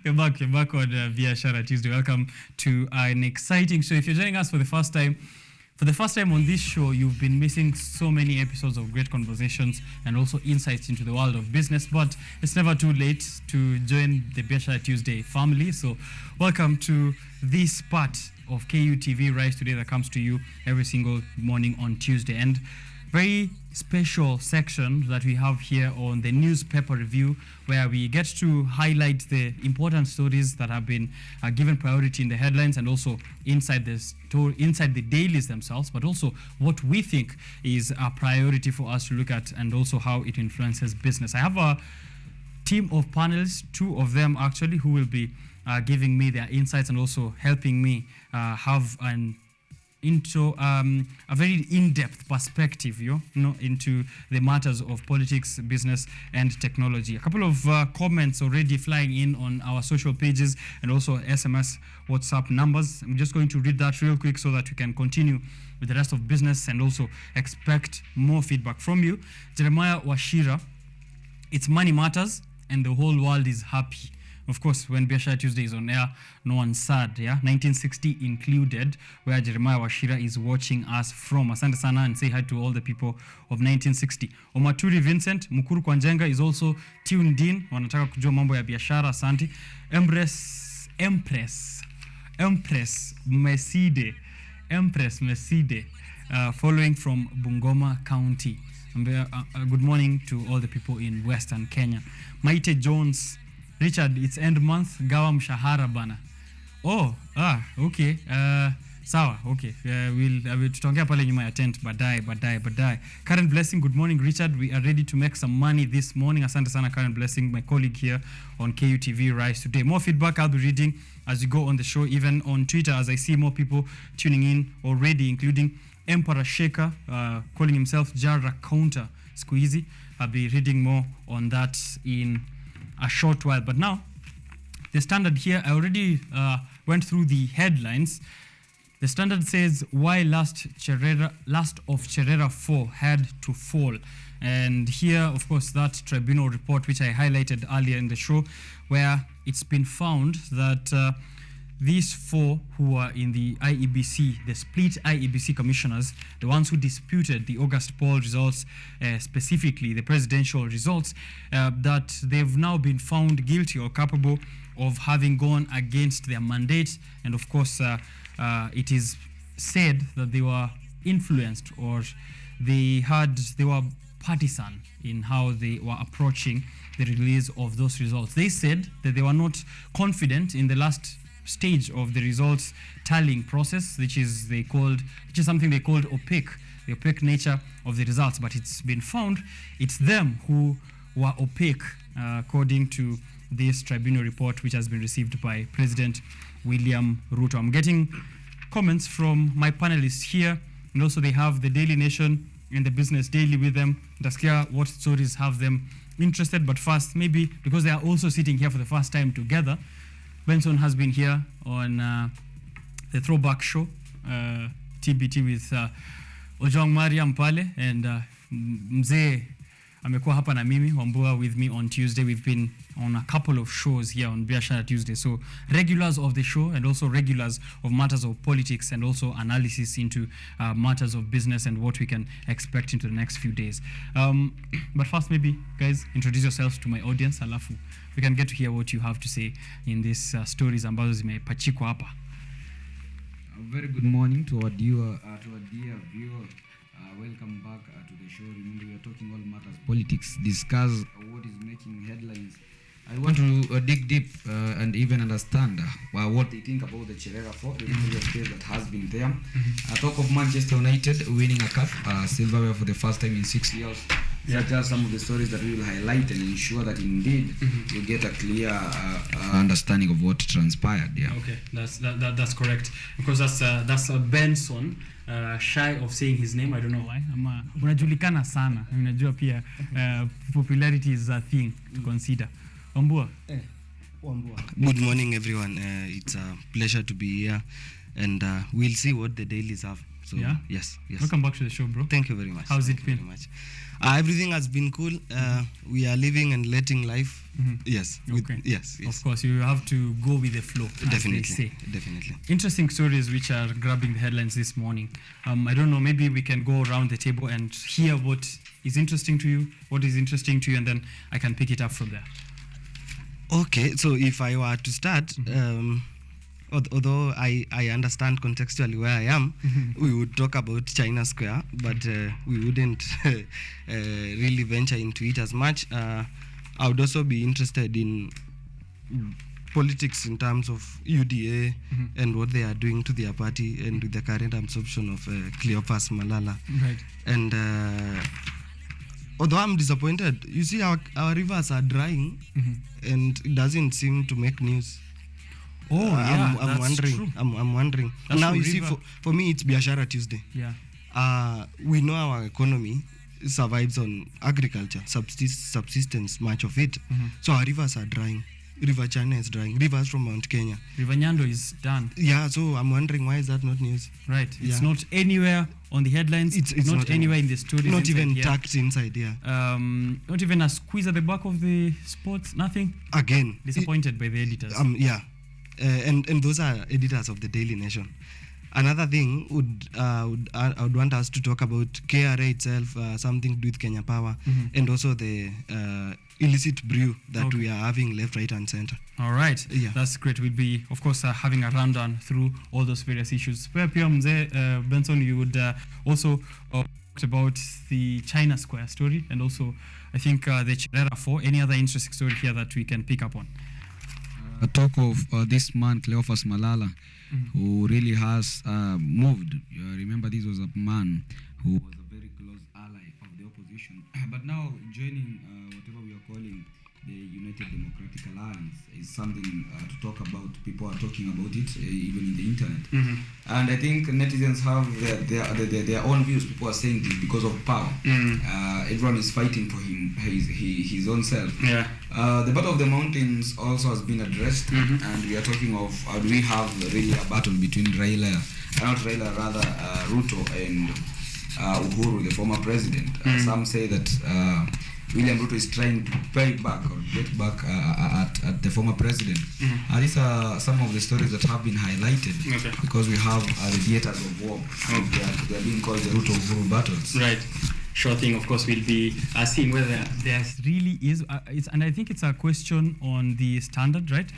You're back on Biashara Tuesday. Welcome to an exciting show. If you're joining us for the first time on this show, you've been missing so many episodes of great conversations and also insights into the world of business. But it's never too late to join the Biashara Tuesday family. So welcome to this part of KUTV Rise Today that comes to you every single morning on Tuesday. And very special section that we have here on the newspaper review, where we get to highlight the important stories that have been given priority in the headlines and also inside the dailies themselves, but also what we think is a priority for us to look at and also how it influences business. I have a team of panelists, two of them actually, who will be giving me their insights and also helping me have into a very in-depth perspective, into the matters of politics, business, and technology. A couple of comments already flying in on our social pages and also SMS, WhatsApp numbers. I'm just going to read that real quick so that we can continue with the rest of business and also expect more feedback from you. Jeremiah Washira, it's money matters and the whole world is happy. Of course, when Biashara Tuesday is on air, no one's sad, 1960 included, where Jeremiah Washira is watching us from. Asante sana, and say hi to all the people of 1960. Omaturi Vincent, Mukuru Kwanjenga is also tuned in. Wanataka kujua mambo ya biashara, asante. Empress Meside, following from Bungoma County. Good morning to all the people in Western Kenya. Maite Jones, Richard, it's end month, gawa mshahara bana. Okay. Sawa, okay. We'll tutaongea pale nyuma ya tent baadaye. Karen Blessing, good morning Richard. We are ready to make some money this morning. Asante sana Karen Blessing, my colleague here on KUTV Rise Today. More feedback I'll be reading as we go on the show, even on Twitter, as I see more people tuning in already, including Emperor Shaker, calling himself Jara Counter Squeezy. I'll be reading more on that in a short while. But now, the Standard here, I already went through the headlines. The Standard says, why last of Cherera 4 had to fall. And here, of course, that tribunal report, which I highlighted earlier in the show, where it's been found that these four who are in the IEBC, the split IEBC commissioners, the ones who disputed the August poll results, specifically the presidential results, that they've now been found guilty or capable of having gone against their mandate. And of course, it is said that they were influenced or they were partisan in how they were approaching the release of those results. They said that they were not confident in the last stage of the results tallying process, which is something they called opaque, the opaque nature of the results. But it's been found it's them who were opaque, according to this tribunal report, which has been received by President William Ruto. I'm getting comments from my panelists here, and also they have the Daily Nation and the Business Daily with them. Daskia, what stories have them interested? But first, maybe because they are also sitting here for the first time together, Benson has been here on the Throwback Show, TBT with Ojong Mariam Pale, and Mzee amekuwa hapa na mimi, Wambua with me on Tuesday. We've been on a couple of shows here on Biashara Tuesday. So regulars of the show and also regulars of matters of politics and also analysis into matters of business and what we can expect into the next few days. But first, maybe, guys, introduce yourselves to my audience. Alafu, we can get to hear what you have to say in these stories ambazo zimepachikwa hapa. A very good morning to our dear viewer. Welcome back to the show. Remember, we are talking all matters politics, discuss what is making headlines. I want to dig deep and even understand what they think about the Cherera 4, the case that has been there. Talk of Manchester United winning a cup, silverware for the first time in 6 years. Yeah. Such as some of the stories that we will highlight and ensure that indeed you get a clear understanding of what transpired. Yeah. Okay, that's correct. Because that's Benson. Shy of saying his name, I don't know why. Unajulikana sana. Unajua pia popularity is a thing to consider. Wambua. Good morning, everyone. It's a pleasure to be here. and we'll see what the dailies have. So Yeah? yes. Welcome back to the show, bro. Thank you very much. How's Thank it you been? very much. Everything has been cool. We are living and letting life. Yes. Okay. Yes. Of course, you have to go with the flow, as Definitely. they say. Definitely. Interesting stories which are grabbing the headlines this morning. I don't know, maybe we can go around the table and hear what is interesting to you, and then I can pick it up from there. Okay. So if I were to start, although I understand contextually where I am, we would talk about China Square, but we wouldn't really venture into it as much. I would also be interested in politics in terms of UDA and what they are doing to their party and with the current absorption of Cleopas Malala. Right. And although I'm disappointed, you see our rivers are drying and it doesn't seem to make news. Oh, yeah, I'm that's wondering. true. I'm wondering. That's Now true, you see, river. for me, it's Biashara Tuesday. Yeah. We know our economy survives on agriculture, subsistence, much of it. So our rivers are drying. River China is drying. Rivers from Mount Kenya. River Nyando is done. Yeah, so I'm wondering why is that not news? Right. It's Yeah. not anywhere on the headlines. It's not anywhere in the stories. Not inside even here. tucked inside here. Not even a squeeze at the back of the sports. Nothing. Again. Disappointed by the editors. Yeah. And those are editors of the Daily Nation. Another thing I would want us to talk about KRA itself, something to do with Kenya Power, and also the illicit brew that we are having left, right, and center. All right. Yeah. That's great. We'll be, of course, having a rundown through all those various issues. Pia Mzee Benson, you would also talk about the China Square story and also, I think, the Cherera 4. Any other interesting story here that we can pick up on? Talk of this man, Cleophas Malala, who really has moved. Remember, this was a man who was a very close ally of the opposition. But now joining whatever we are calling the United Democratic Alliance is something to talk about. People are talking about it, even in the internet. And I think netizens have their own views. People are saying this because of power. Everyone is fighting for him, his own self. Yeah. The Battle of the Mountains also has been addressed, and we are talking of do we have really a battle between rather Ruto and Uhuru, the former president. Some say that William Ruto is trying to pay back or get back at the former president. These are some of the stories that have been highlighted because we have the theaters of war. They are being called the Ruto-Uhuru battles. Right. Sure thing. Of course, we'll be seeing whether there really is. And I think it's a question on the Standard, right?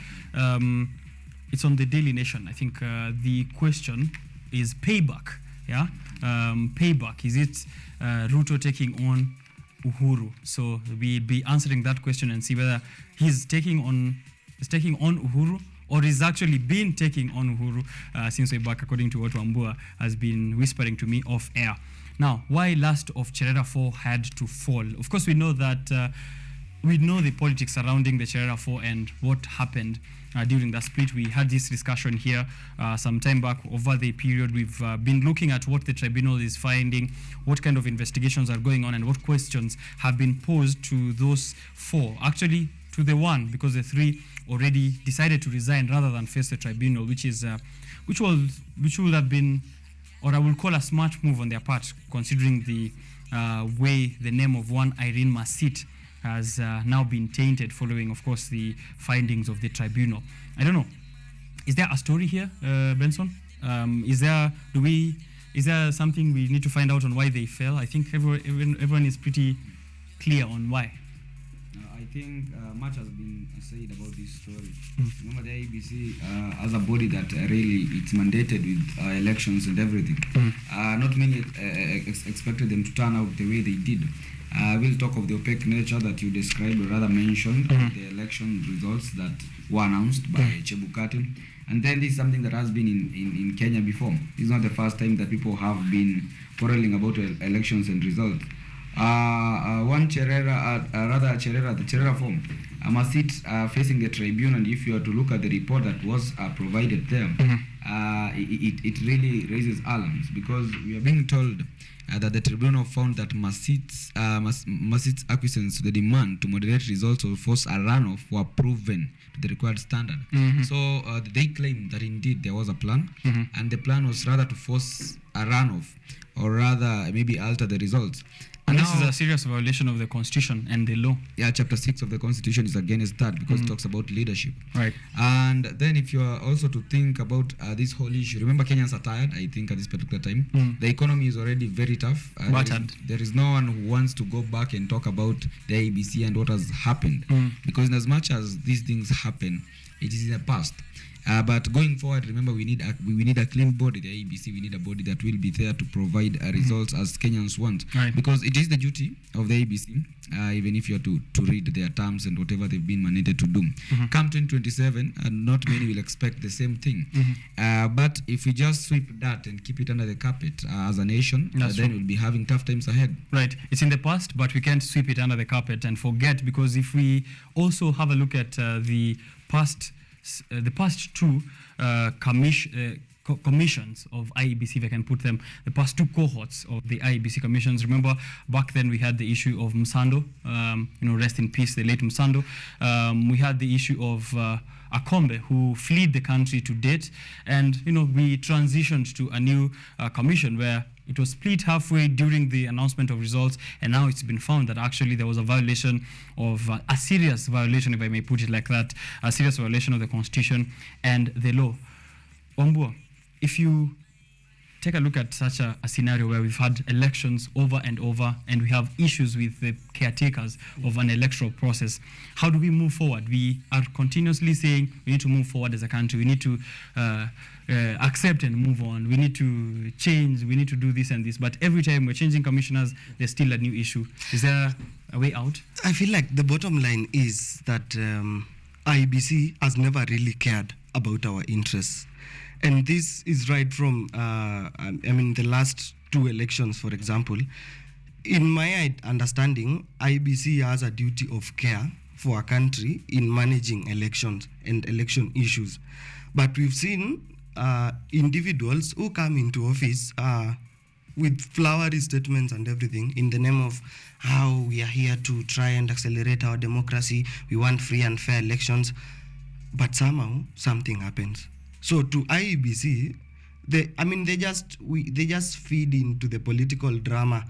It's on the Daily Nation. I think the question is payback. Yeah, payback. Is it Ruto taking on Uhuru? So we'll be answering that question and see whether he's taking on Uhuru or is actually been taking on Uhuru since way back, according to what Wambua has been whispering to me off air. Now, why last of Cherera 4 had to fall? Of course, we know that we know the politics surrounding the Cherera 4 and what happened during the split. We had this discussion here some time back. Over the period, we've been looking at what the tribunal is finding, what kind of investigations are going on, and what questions have been posed to those 4. Actually, to the 1, because the 3 already decided to resign rather than face the tribunal, which would have been, or I will call a smart move on their part, considering the way the name of one Irene Masit has now been tainted following, of course, the findings of the tribunal. I don't know. Is there a story here, Benson? Is there something we need to find out on why they fell? I think everyone is pretty clear on why. I think much has been said about this story. Remember, the IEBC as a body that really it's mandated with elections and everything. Not many expected them to turn out the way they did. We'll talk of the opaque nature that you described, or rather mentioned, the election results that were announced by Chebukati. And then this is something that has been in Kenya before. It's not the first time that people have been quarreling about elections and results. one Cherera, rather Cherera, the Cherera form, must sit facing the tribunal. And if you are to look at the report that was provided there, it really raises alarms, because we are being told that the tribunal found that Masit's acquiescence to the demand to moderate results or force a runoff were proven to the required standard. So they claim that indeed there was a plan, and the plan was rather to force a runoff, or rather maybe alter the results. And this is a serious violation of the Constitution and the law. Yeah, Chapter 6 of the Constitution is against that, because it talks about leadership. Right. And then if you are also to think about this whole issue, remember Kenyans are tired, I think, at this particular time. The economy is already very tough. There is no one who wants to go back and talk about the IEBC and what has happened. Because in as much as these things happen, it is in the past. But going forward, remember, we need a clean body, the IEBC. We need a body that will be there to provide results as Kenyans want. Right. Because it is the duty of the IEBC, even if you are to read their terms and whatever they've been mandated to do. Come 2027, not many will expect the same thing. But if we just sweep that and keep it under the carpet as a nation, then we'll be having tough times ahead. Right. It's in the past, but we can't sweep it under the carpet and forget, because if we also have a look at the past two commissions of IEBC, if I can put them, the past two cohorts of the IEBC commissions. Remember, back then we had the issue of Msando, rest in peace, the late Msando. We had the issue of Akombe, who fled the country to date, and we transitioned to a new commission where it was split halfway during the announcement of results, and now it's been found that actually there was a violation of a serious violation, if I may put it like that, a serious violation of the Constitution and the law. Wambua, if you take a look at such a scenario where we've had elections over and over, and we have issues with the caretakers of an electoral process, how do we move forward? We are continuously saying we need to move forward as a country. We need to accept and move on. We need to change. We need to do this and this. But every time we're changing commissioners, there's still a new issue. Is there a way out? I feel like the bottom line is that IEBC has never really cared about our interests. And this is right from, the last two elections, for example. In my understanding, IEBC has a duty of care for a country in managing elections and election issues. But we've seen individuals who come into office with flowery statements and everything in the name of how we are here to try and accelerate our democracy. We want free and fair elections. But somehow, something happens. So to IEBC, they just feed into the political drama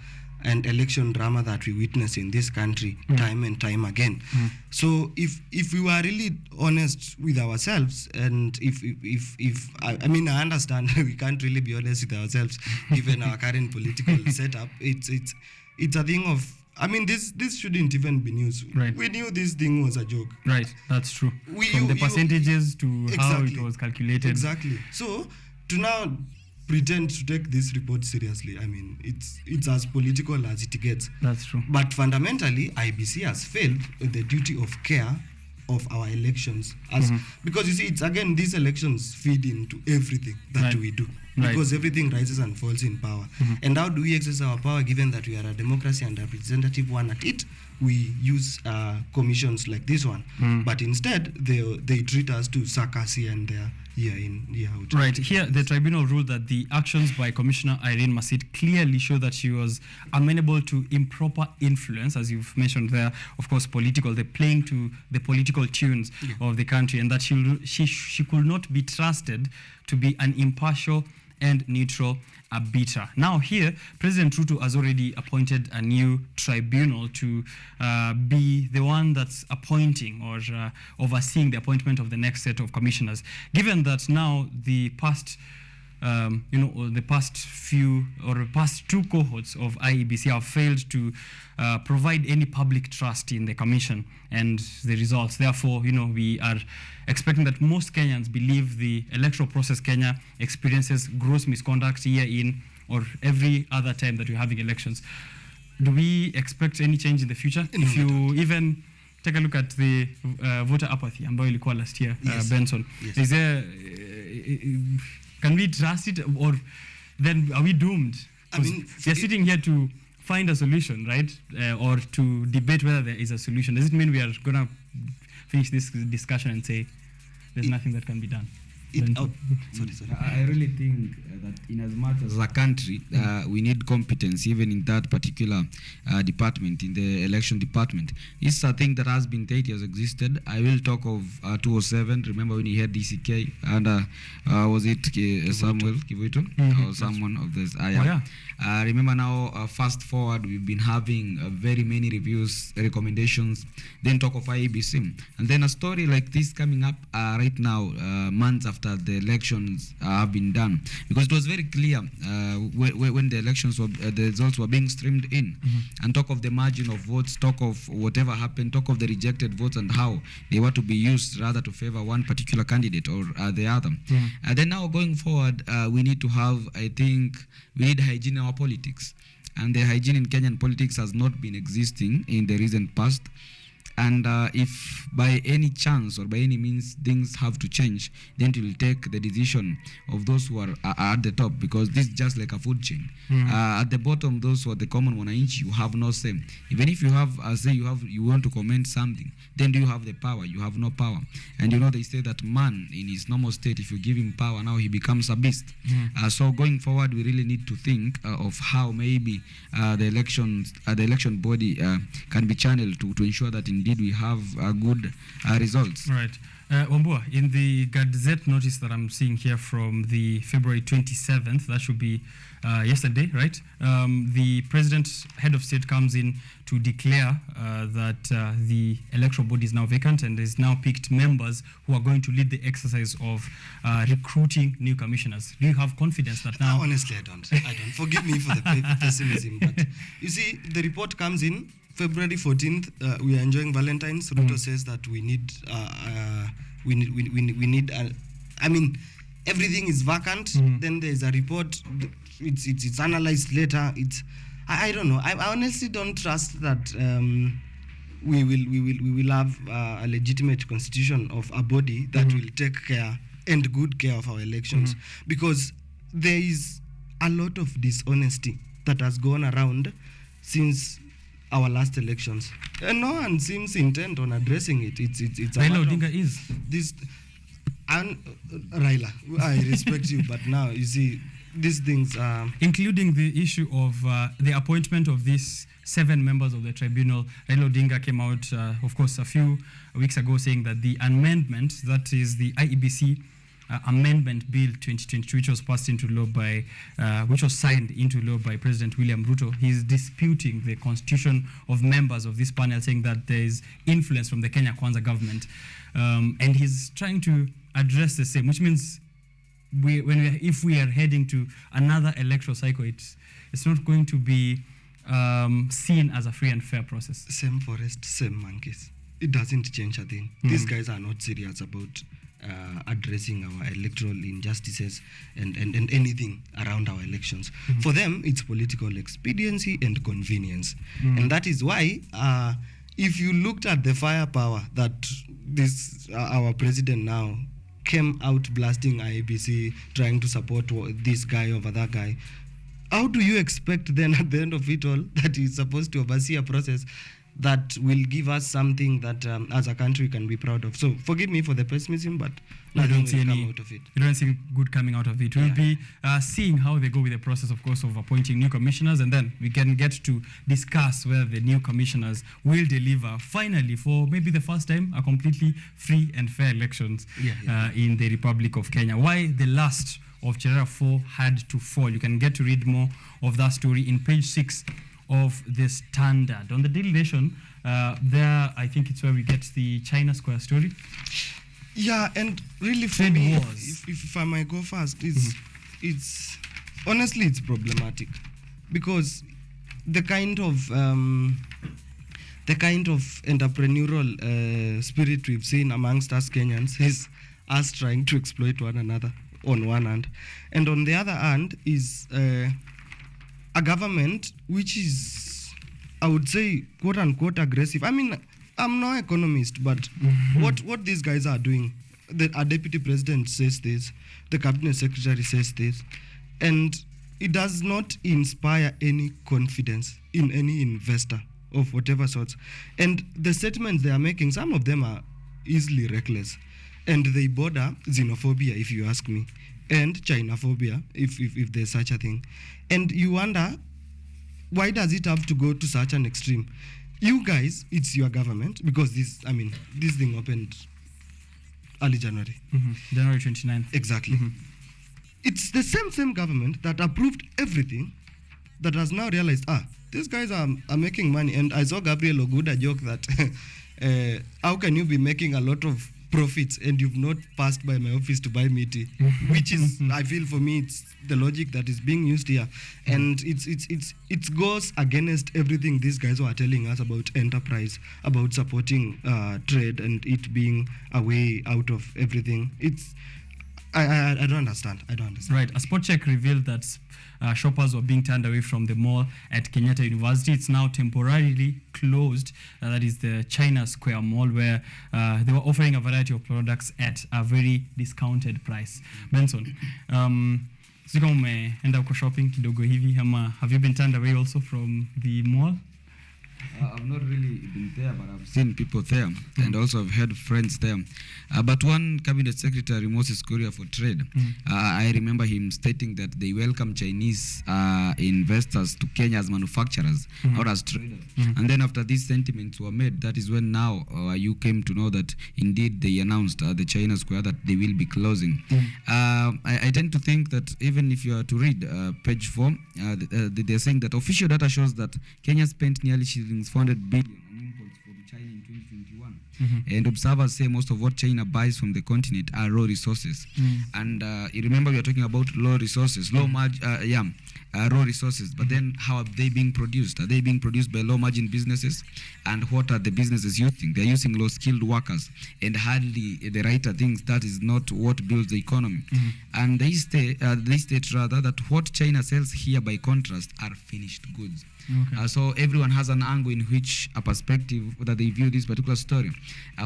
and election drama that we witness in this country time and time again. So if we were really honest with ourselves, and I understand we can't really be honest with ourselves given our current political setup. It's a thing of, this shouldn't even be news. Right. We knew this thing was a joke. Right, that's true. From the percentages to how it was calculated. Exactly. So to now pretend to take this report seriously, it's as political as it gets. That's true. But fundamentally, IBC has failed in the duty of care of our elections. Because you see, it's again, these elections feed into everything that we do. Because everything rises and falls in power. And how do we exercise our power given that we are a democracy and a representative one at it? We use commissions like this one. But instead, they treat us to suck us here and there, year in, year out. Right. Here, the tribunal ruled that the actions by Commissioner Irene Masit clearly show that she was amenable to improper influence, as you've mentioned there, of course, political, the playing to the political tunes of the country, and that she could not be trusted to be an impartial and neutral arbiter. Now here, President Ruto has already appointed a new tribunal to be the one that's appointing or overseeing the appointment of the next set of commissioners. Given that now the past the past two cohorts of IEBC have failed to provide any public trust in the commission and the results. Therefore, we are expecting that most Kenyans believe the electoral process Kenya experiences gross misconduct year in or every other time that we're having elections. Do we expect any change in the future? If you even take a look at the voter apathy ambayo ilikuwa last year, Benson, is there, can we trust it, or then are we doomed? We are sitting here to find a solution, right? Or to debate whether there is a solution? Does it mean we are going to finish this discussion and say there's nothing that can be done? Sorry. I really think that in as much as a country, we need competence even in that particular department, in the election department. It's a thing that has been 30 years existed. I will talk of 207. Remember when he had DCK and was it Samuel Kivuito or someone of this? Remember now, fast forward, we've been having very many reviews, recommendations, then talk of IEBC. And then a story like this coming up right now, months after the elections have been done, because it was very clear when the elections were, the results were being streamed in, and talk of the margin of votes, talk of whatever happened, talk of the rejected votes and how they were to be used rather to favor one particular candidate or the other. And then now going forward, we need to have, I think, we need hygiene in our politics, and the hygiene in Kenyan politics has not been existing in the recent past. And if by any chance or by any means things have to change, then it will take the decision of those who are at the top, because this is just like a food chain. At the bottom, those who are the common wananchi, you have no say. Even if you have, say you want to comment something, then do you have the power? You have no power. And you know, they say that man in his normal state, if you give him power, now he becomes a beast. So going forward, we really need to think of how maybe the election body can be channeled to ensure that indeed we have good results. Right. Wambua, in the Gazette notice that I'm seeing here from the February 27th, that should be yesterday, right? The president, head of state, comes in to declare that the electoral body is now vacant and is now picked members who are going to lead the exercise of recruiting new commissioners. Do you have confidence that now? Honestly, I don't. Forgive me for the pessimism, but you see, the report comes in February 14th. We are enjoying Valentine's. Ruto says that we need I mean, everything is vacant. Then there's a report. It's analyzed later. I don't know. I honestly don't trust that we will have a legitimate constitution of a body that will take care and good care of our elections, because there is a lot of dishonesty that has gone around since our last elections, and no one seems intent on addressing it. It's Raila Odinga is this, and Raila, I respect you, but now you see these things, including the issue of the appointment of these 7 members of the tribunal. Raila Odinga came out, of course, a few weeks ago, saying that the amendment, that is the IEBC Amendment Bill 2022, which was passed into law by, which was signed into law by President William Ruto, he's disputing the constitution of members of this panel, saying that there is influence from the Kenya Kwanza government, and he's trying to address the same, which means if we are heading to another electoral cycle, it's not going to be seen as a free and fair process. Same forest, same monkeys. It doesn't change a thing. These guys are not serious about addressing our electoral injustices and anything around our elections. For them, it's political expediency and convenience. And that is why, if you looked at the firepower that this our president now came out blasting IEBC, trying to support this guy over that guy, how do you expect then at the end of it all that he's supposed to oversee a process that will give us something that as a country can be proud of? So forgive me for the pessimism, but nothing will come out of it. You don't see good coming out of it. We'll be seeing how they go with the process, of course, of appointing new commissioners, and then we can get to discuss whether the new commissioners will deliver finally, for maybe the first time, a completely free and fair elections in the Republic of Kenya. Why the last of Cherera 4 had to fall. You can get to read more of that story in page 6 of the Standard. On the Daily Nation, there, I think it's where we get the China Square story. Yeah, and really for me, if I might go first, it's honestly, it's problematic, because the kind of entrepreneurial spirit we've seen amongst us Kenyans is us trying to exploit one another on one hand, and on the other hand is a government which is, I would say, quote unquote aggressive. I mean, I'm no economist, but what these guys are doing, our deputy president says this, the cabinet secretary says this, and it does not inspire any confidence in any investor of whatever sorts. And the statements they are making, some of them are easily reckless, and they border xenophobia, if you ask me, and Chinaphobia, if there's such a thing. And you wonder, why does it have to go to such an extreme? You guys, it's your government, because this thing opened early January. January 29th. Exactly. It's the same government that approved everything that has now realized, these guys are making money. And I saw Gabriel Oguda joke that how can you be making a lot of profits and you've not passed by my office to buy me tea? Which is, I feel for me, it's the logic that is being used here. And it goes against everything these guys were telling us about enterprise, about supporting trade and it being a way out of everything. I don't understand. Right. A spot check revealed that shoppers were being turned away from the mall at Kenyatta University. It's now temporarily closed. That is the China Square Mall, where they were offering a variety of products at a very discounted price. Benson, sijui kama umeenda uko shopping kidogo hivi ama have you been turned away also from the mall? I've not really been there, but I've seen people there, and also I've had friends there. But one cabinet secretary, Moses Kuria for Trade, I remember him stating that they welcome Chinese investors to Kenya as manufacturers, not as traders. And then after these sentiments were made, that is when now you came to know that indeed they announced the China Square that they will be closing. I tend to think that even if you are to read page 4, they're saying that official data shows that Kenya spent nearly 400 billion on imports from China in 2021. And observers say most of what China buys from the continent are raw resources. And you remember we are talking about raw resources, raw resources. But then how are they being produced? Are they being produced by low margin businesses? And what are the businesses using? They're using low skilled workers. And hardly the writer thinks that is not what builds the economy. And they state rather that what China sells here by contrast are finished goods. So everyone has an angle in which a perspective that they view this particular story.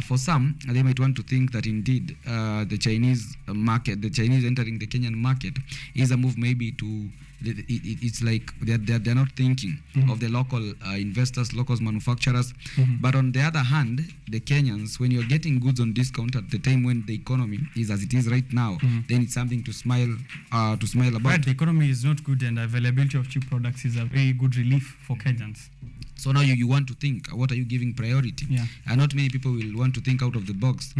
For some, they might want to think that indeed the Chinese market, the Chinese entering the Kenyan market, is a move maybe to. It's like they're not thinking of the local investors, local manufacturers. But on the other hand, the Kenyans, when you're getting goods on discount at the time when the economy is as it is right now, then it's something to smile about. Right, the economy is not good, and availability of cheap products is a very good relief for Kenyans. So now you want to think, what are you giving priority? Not many people will want to think out of the box.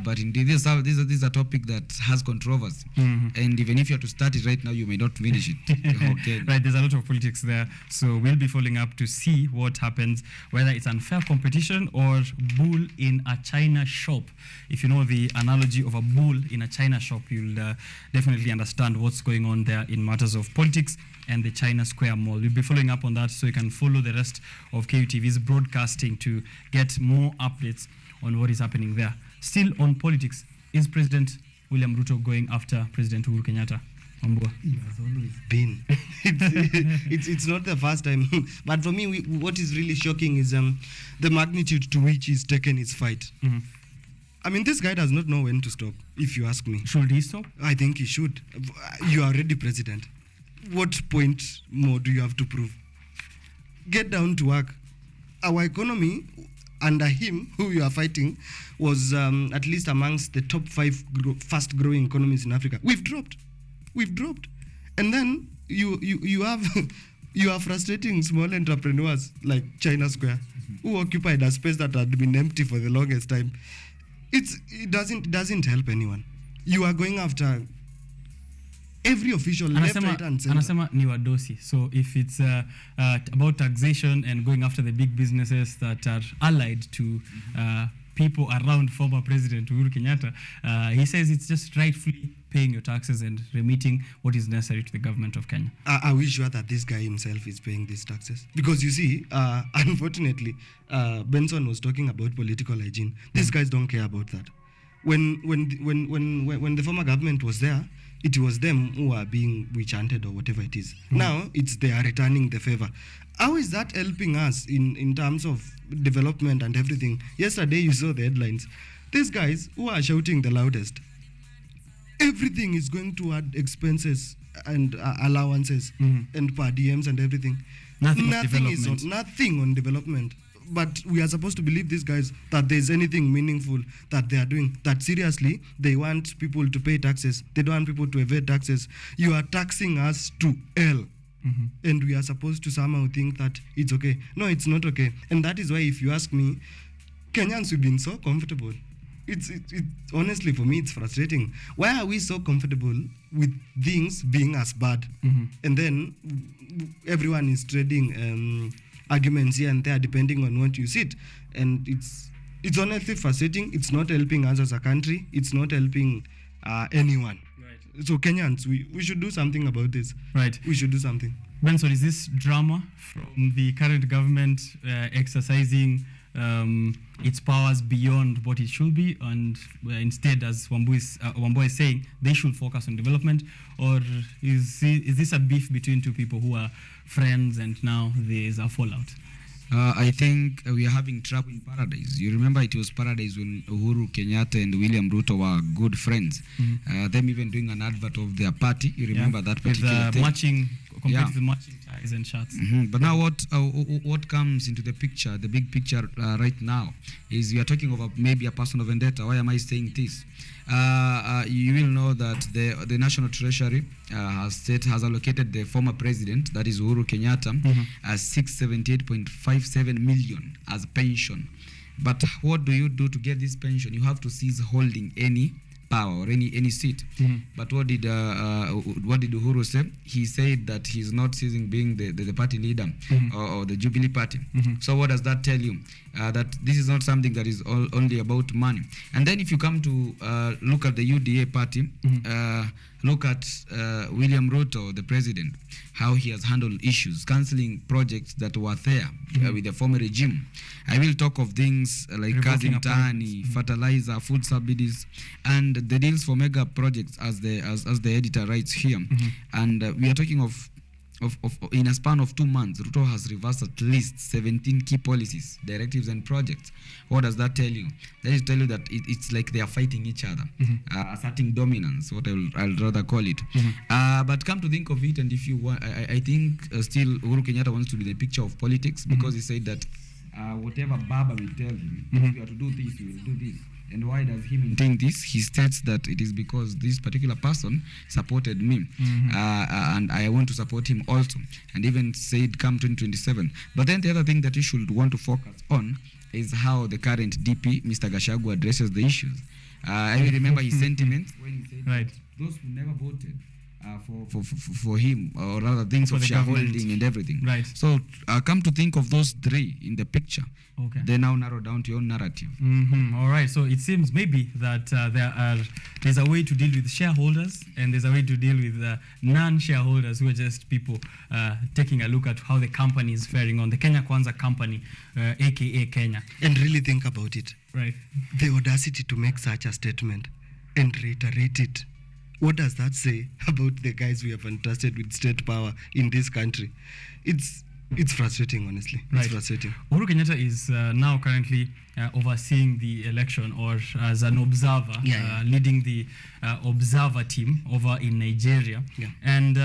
But indeed, this is a topic that has controversy. And even if you have to start it right now, you may not finish it. Okay. Right, there's a lot of politics there. So we'll be following up to see what happens, whether it's unfair competition or bull in a China shop. If you know the analogy of a bull in a China shop, you'll definitely understand what's going on there in matters of politics and the China Square Mall. We'll be following up on that, so you can follow the rest of KUTV's broadcasting to get more updates on what is happening there. Still on politics, is President William Ruto going after President Uhuru Kenyatta? Ambua. He has always been. it's not the first time. But for me, what is really shocking is the magnitude to which he's taken his fight. I mean, this guy does not know when to stop, if you ask me. Should he stop? I think he should. You are already president. What point more do you have to prove? Get down to work. Our economy, under him, who you are fighting, was at least amongst the top 5 fast-growing economies in Africa. We've dropped. And then you have you are frustrating small entrepreneurs like China Square, who occupied a space that had been empty for the longest time. It doesn't help anyone. You are going after every official left, right, and center. Anasema ni wadosi. So if it's about taxation and going after the big businesses that are allied to people around former President Uhuru Kenyatta, he says it's just rightfully paying your taxes and remitting what is necessary to the government of Kenya. Are we sure that this guy himself is paying these taxes? Because you see, unfortunately, Benson was talking about political hygiene. These guys don't care about that. When the former government was there, it was them who are being witch-hunted or whatever it is. Now, they are returning the favor. How is that helping us in terms of development and everything? Yesterday, you saw the headlines. These guys who are shouting the loudest, everything is going to add expenses and allowances and per diems and everything. Nothing Nothing on development. But we are supposed to believe these guys that there's anything meaningful that they are doing. That seriously, they want people to pay taxes. They don't want people to evade taxes. You are taxing us to hell. And we are supposed to somehow think that it's okay. No, it's not okay. And that is why, if you ask me, Kenyans have been so comfortable. It's honestly, for me, it's frustrating. Why are we so comfortable with things being as bad? And then everyone is trading arguments here and there depending on what you sit. And it's honestly frustrating. It's not helping us as a country. It's not helping anyone. Right. So Kenyans, we should do something about this. Right. We should do something. Benson, is this drama from the current government exercising its powers beyond what it should be, and instead, as Wambo is saying, they should focus on development? Or is this a beef between two people who are friends and now there's a fallout? I think we are having trouble in paradise. You remember it was paradise when Uhuru Kenyatta and William Ruto were good friends. Them even doing an advert of their party. You remember that particular thing? Matching, complete with matching ties and shirts. But now what comes into the picture, the big picture right now, is we are talking of maybe a personal vendetta. Why am I saying this? You will know that the National Treasury has allocated the former president, that is Uhuru Kenyatta, as 678.57 million as pension. But what do you do to get this pension? You have to cease holding any power or any seat. But what did Uhuru say? He said that he's not ceasing being the party leader or the Jubilee Party. So what does that tell you? That this is not something that is only about money. And then if you come to look at the UDA party, look at William Ruto, the president, how he has handled issues, cancelling projects that were there with the former regime. I will talk of things like Kazi Mtaani, fertilizer, food subsidies, and the deals for mega projects, as the editor writes here. And we are talking of in a span of 2 months, Ruto has reversed at least 17 key policies, directives, and projects. What does that tell you? That is tell you that it's like they are fighting each other, asserting dominance, what I'll rather call it. But come to think of it, and if you want, I think still Uhuru Kenyatta wants to be the picture of politics, because he said that whatever Baba will tell him, if you are to do this, you will do this. And why does he maintain this? He states that it is because this particular person supported me, and I want to support him also, and even said come 2027. But then the other thing that you should want to focus on is how the current DP, Mr. Gachagua, addresses the issues. I remember his sentiments when he said that those who never voted for him, or rather things of shareholding and everything. Right. So come to think of those three in the picture. Okay. They now narrow down to your narrative. All right. So it seems maybe that there's a way to deal with shareholders, and there's a way to deal with non-shareholders, who are just people taking a look at how the company is faring on, the Kenya Kwanza company, aka Kenya. And really think about it. Right. The audacity to make such a statement and reiterate it. What does that say about the guys we have entrusted with state power in this country? It's frustrating, honestly. It's frustrating. Uhuru Kenyatta is now currently overseeing the election, or as an observer, leading the observer team over in Nigeria. And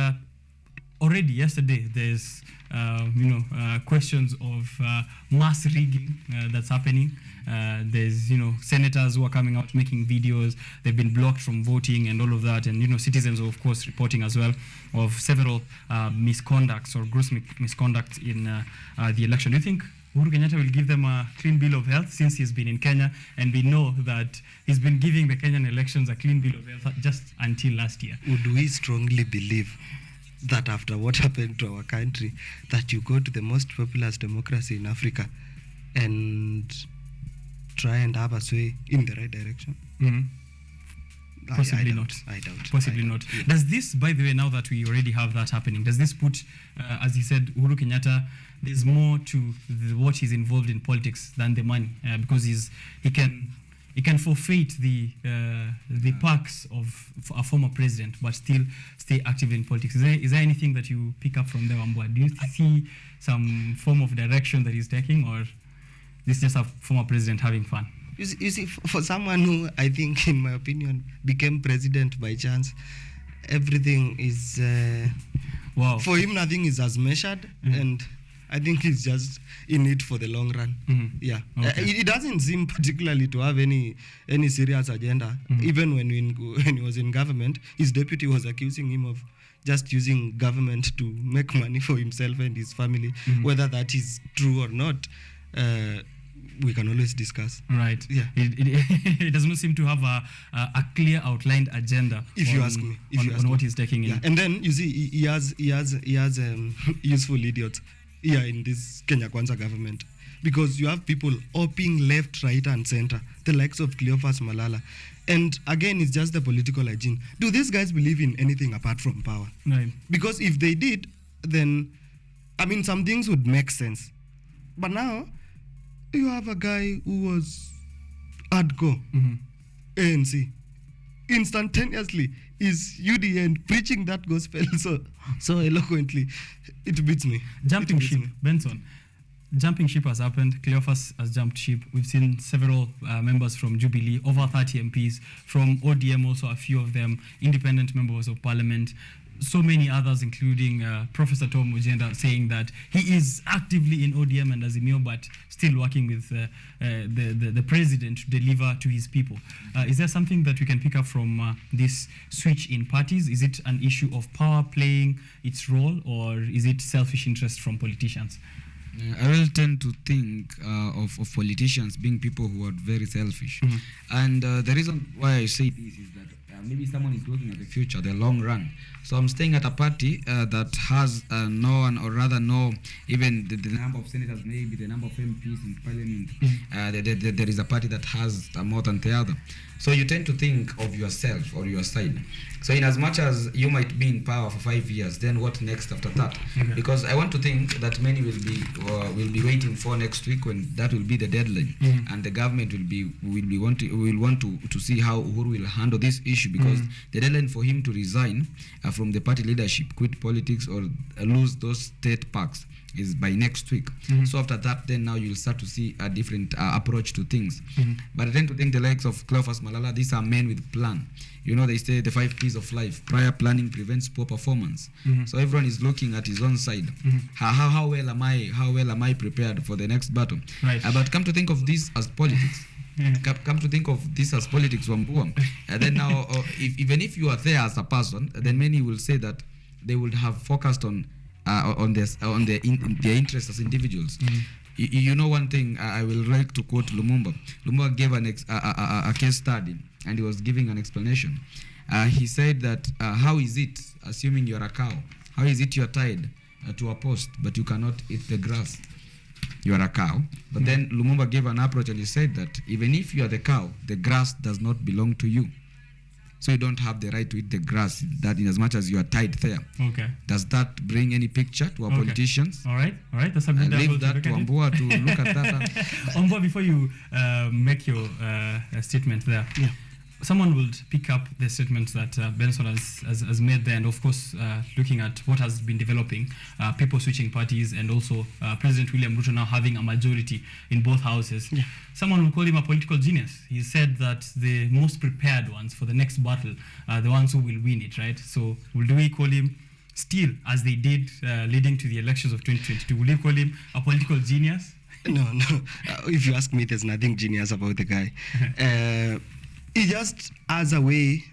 already yesterday, there's questions of mass rigging that's happening. There's senators who are coming out making videos. They've been blocked from voting and all of that, and citizens are of course reporting as well of several misconducts or gross misconduct in the election. Do you think Uhuru Kenyatta will give them a clean bill of health, since he's been in Kenya, and we know that he's been giving the Kenyan elections a clean bill of health just until last year? Would we strongly believe that after what happened to our country, that you go to the most populous democracy in Africa and try and have a sway in the right direction? Possibly not. I doubt. Possibly not. Yeah. Does this, by the way, now that we already have that happening, does this put, as he said, Uhuru Kenyatta, there's more to what he's involved in politics than the money, because he can forfeit the perks of a former president, but still stay active in politics. Is there anything that you pick up from there, Wambua? Do you see some form of direction that he's taking, or this is just a former president having fun? You see, for someone who, I think, in my opinion, became president by chance, everything is Wow. for him. Nothing is as measured, and I think he's just in it for the long run. Yeah, Okay. it doesn't seem particularly to have any serious agenda. Even when he was in government, his deputy was accusing him of just using government to make money for himself and his family. Whether that is true or not, we can always discuss. Right. Yeah. It does not seem to have a clear outlined agenda. If you ask me, on what he's taking in. Yeah. And then you see, he has useful idiots here in this Kenya Kwanza government, because you have people opting left, right, and center, the likes of Cleophas Malala. And again, it's just the political hygiene. Do these guys believe in anything apart from power? Right. Because if they did, then, I mean, some things would make sense. But now, you have a guy who was hardcore ANC. Instantaneously is UDA and preaching that gospel so eloquently. It beats me. Jumping It beats ship, me. Benson. Jumping ship has happened. Cleophas has jumped ship. We've seen several members from Jubilee, over 30 MPs, from ODM also a few of them, independent members of parliament, so many others, including Professor Tom Ojenda, saying that he is actively in ODM and Azimio, but still working with the president to deliver to his people. Is there something that we can pick up from this switch in parties? Is it an issue of power playing its role, or is it selfish interest from politicians? I will tend to think of politicians being people who are very selfish. And the reason why I say this is that maybe someone is looking at the future, the long run. So I'm staying at a party that has no one, or rather no, even the number of senators, maybe the number of MPs in parliament. There is a party that has more than the other. So you tend to think of yourself or your side. So in as much as you might be in power for 5 years, then what next after that? Okay. Because I want to think that many will be waiting for next week, when that will be the deadline, and the government will want to see how Uhuru will handle this issue, because the deadline for him to resign from the party leadership, quit politics, or lose those state parks is by next week. So after that, then now you'll start to see a different approach to things. But I tend to think the likes of Cleophas Malala, these are men with plan. You know, they say the 5 P's of life: prior planning prevents poor performance. So everyone is looking at his own side. How well am I prepared for the next battle? Right. But come to think of this as politics. Come to think of this as politics, Wambua. And then now, even if you are there as a person, then many will say that they would have focused on their interests as individuals. You know, one thing I will like to quote Lumumba. Lumumba gave a case study, and he was giving an explanation. He said that how is it, assuming you're a cow, how is it you're tied to a post but you cannot eat the grass? You are a cow. But then Lumumba gave an approach, and he said that even if you are the cow, the grass does not belong to you. So you don't have the right to eat the grass, that in as much as you are tied there. Okay. Does that bring any picture to our politicians? All right. That's a good angle Leave that to Ambua to look at that. Ambua, before you make your statement there, someone would pick up the statements that Benson has made there, and of course, looking at what has been developing, people switching parties, and also President William Ruto now having a majority in both houses. Someone will call him a political genius. He said that the most prepared ones for the next battle are the ones who will win it, right? So do we call him still, as they did leading to the elections of 2022, will you call him a political genius? No. If you ask me, there's nothing genius about the guy. He just has a way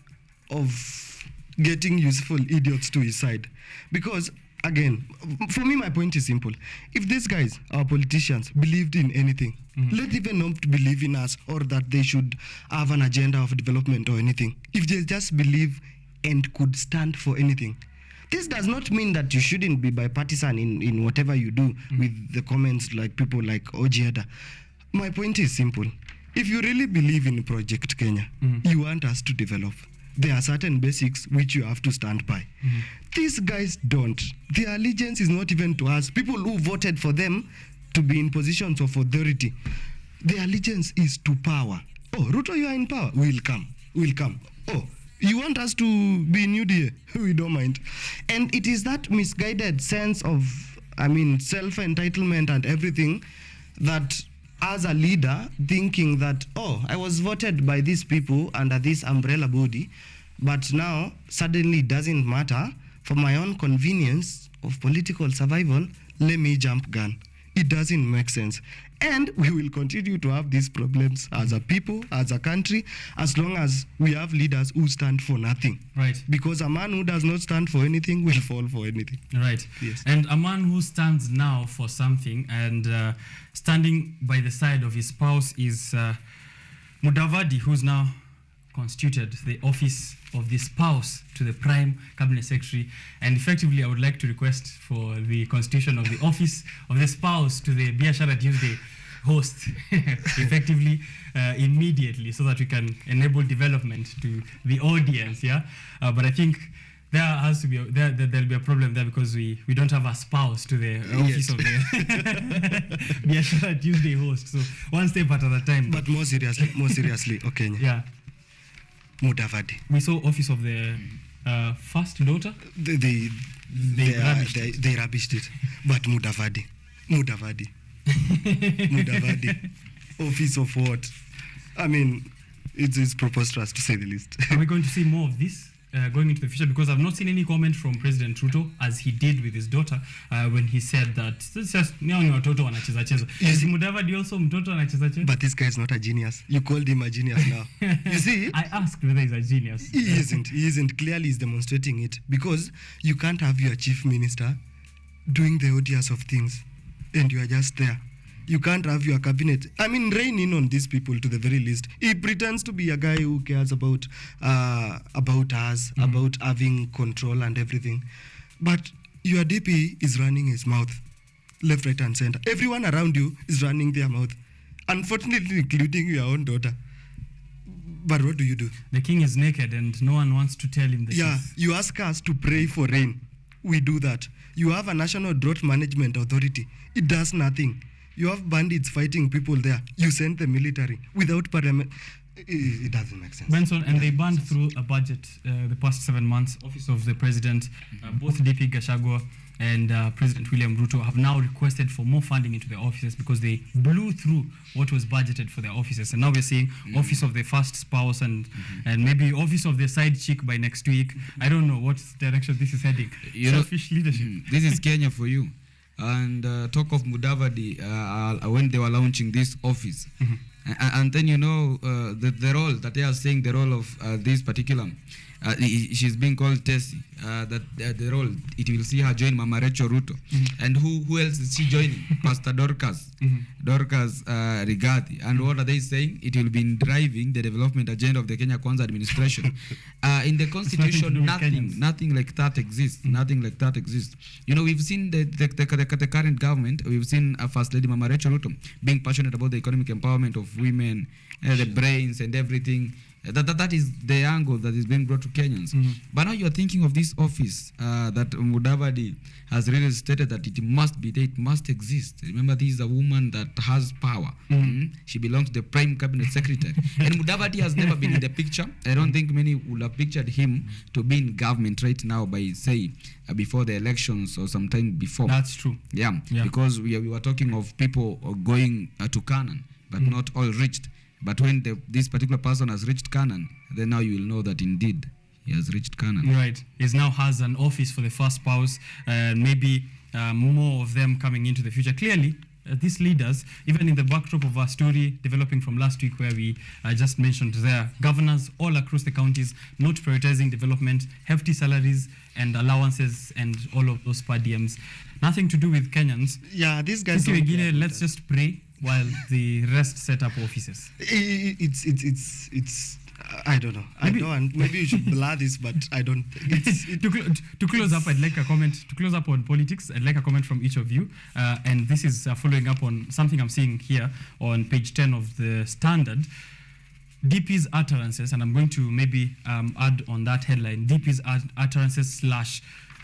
of getting useful idiots to his side. Because, again, for me, my point is simple. If these guys, our politicians, believed in anything, let even not believe in us, or that they should have an agenda of development or anything. If they just believe and could stand for anything, this does not mean that you shouldn't be bipartisan in whatever you do with the comments like people like Ojeda. My point is simple. If you really believe in Project Kenya, you want us to develop, there are certain basics which you have to stand by. These guys don't. Their allegiance is not even to us. People who voted for them to be in positions of authority, their allegiance is to power. Oh, Ruto, you are in power. We'll come. Oh, you want us to be in UDA? We don't mind. And it is that misguided sense of, self-entitlement and everything, that as a leader, thinking that, I was voted by these people under this umbrella body, But now, suddenly it doesn't matter. For my own convenience of political survival, let me jump gun. It doesn't make sense. And we will continue to have these problems as a people, as a country, as long as we have leaders who stand for nothing. Right. Because a man who does not stand for anything will fall for anything. Right. Yes. And a man who stands now for something and standing by the side of his spouse is Mudavadi, who's now constituted the office of the spouse to the Prime Cabinet Secretary. And effectively, I would like to request for the constitution of the office of the spouse to the Biashara Tuesday host effectively immediately, so that we can enable development to the audience. Yeah, but I think there has to be there'll be a problem there because we don't have a spouse to the office of the Biashara Tuesday host. So one step at a time. But more seriously, okay. Yeah. Mudavadi. We saw office of the first daughter. They rubbished it. But Mudavadi. Office of what? I mean, it's preposterous to say the least. Are we going to see more of this going into the future? Because I've not seen any comment from President Ruto, as he did with his daughter, when he said that it's just watoto wanacheza cheza. Is Mudavadi also mtoto anacheza cheza? But this guy is not a genius. You called him a genius now. You see? I asked whether he's a genius. He isn't. Clearly he's demonstrating it. Because you can't have your chief minister doing the odious of things and you are just there. You can't have your cabinet. I mean, rein in on these people to the very least. He pretends to be a guy who cares about us, about having control and everything. But your DP is running his mouth, left, right, and center. Everyone around you is running their mouth, unfortunately, including your own daughter. But what do you do? The king is naked and no one wants to tell him the truth. You ask us to pray for rain. We do that. You have a National Drought Management Authority. It does nothing. You have bandits fighting people there. You send the military without parliament. It doesn't make sense. Benson, and they burned through a budget the past 7 months. Office of the President, both DP Gachagua and President William Ruto have now requested for more funding into their offices because they blew through what was budgeted for their offices. And now we're seeing Office of the First Spouse and maybe Office of the Side Chick by next week. I don't know what direction this is heading. Selfish leadership. This is Kenya for you. And talk of Mudavadi when they were launching this office. And then the role that they are saying, the role of this particular she's being called Tessie, that the role, it will see her join Mama Rachel Ruto. And who else is she joining? Pastor Dorcas, Dorcas Rigathi. And what are they saying? It will be driving the development agenda of the Kenya Kwanza administration. In the constitution, nothing like that exists. Nothing like that exists. We've seen the current government, we've seen First Lady Mama Rachel Ruto being passionate about the economic empowerment of women, the brains and everything. That is the angle that is being brought to Kenyans. But now you're thinking of this office that Mudavadi has really stated that it must be there, it must exist. Remember, this is a woman that has power. She belongs to the Prime Cabinet Secretary. And Mudavadi has never been in the picture. I don't think many would have pictured him to be in government right now by, say, before the elections or sometime before. That's true. Yeah. Because we were talking of people going to Canaan, but not all reached. But when this particular person has reached Canaan, then now you will know that indeed he has reached Canaan. Right. He now has an office for the first spouse, and maybe more of them coming into the future. Clearly, these leaders, even in the backdrop of our story developing from last week where we just mentioned there, governors all across the counties not prioritizing development, hefty salaries and allowances and all of those per diems. Nothing to do with Kenyans. Yeah, these guys. Let's just pray while the rest set up offices. It's I don't know. Maybe you should blur this, but I don't. To close up, I'd like a comment. To close up on politics, I'd like a comment from each of you. And this is following up on something I'm seeing here on page 10 of the Standard. DP's utterances, and I'm going to maybe add on that headline, DP's utterances /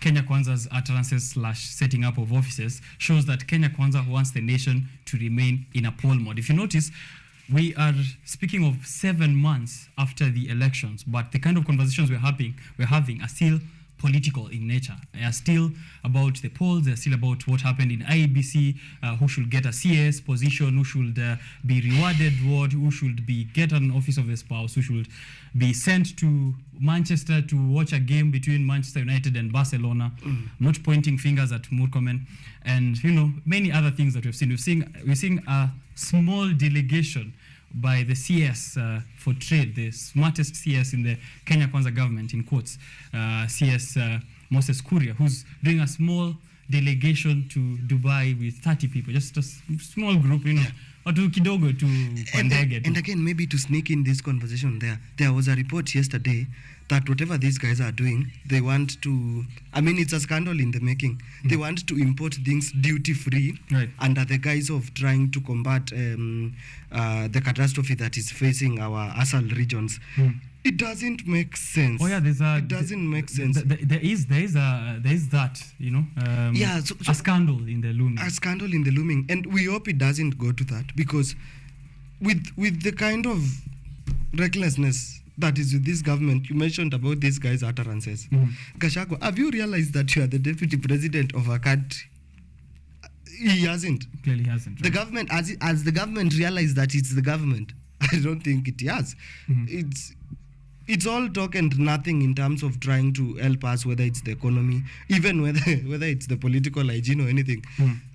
Kenya Kwanza's utterances / setting up of offices shows that Kenya Kwanza wants the nation to remain in a poll mode. If you notice, we are speaking of 7 months after the elections, but the kind of conversations we're having are still political in nature. They are still about the polls. They're still about what happened in IEBC, who should get a CS position, who should be rewarded what, who should be get an office of a spouse, who should be sent to Manchester to watch a game between Manchester United and Barcelona. I'm not pointing fingers at Murkomen, and many other things that we've seen. We're seeing a small delegation by the CS for trade, the smartest CS in the Kenya Kwanza government, in quotes, CS Moses Kuria, who's doing a small delegation to Dubai with 30 people, just a small group, watu kidogo tu kwa ndege tu. And again, maybe to sneak in this conversation there was a report yesterday that whatever these guys are doing, they want to, it's a scandal in the making. They want to import things duty-free, right, under the guise of trying to combat the catastrophe that is facing our ASAL regions. It doesn't make sense. Oh yeah, it doesn't make sense. There is that, a scandal in the looming. A scandal in the looming, and we hope it doesn't go to that, because with the kind of recklessness that is with this government, you mentioned about this guy's utterances. Gachagua, have you realized that you are the deputy president of a country? He hasn't. Clearly hasn't. Right? The government, as the government realized that it's the government, I don't think it has. It's all talk and nothing in terms of trying to help us, whether it's the economy, even whether it's the political hygiene or anything.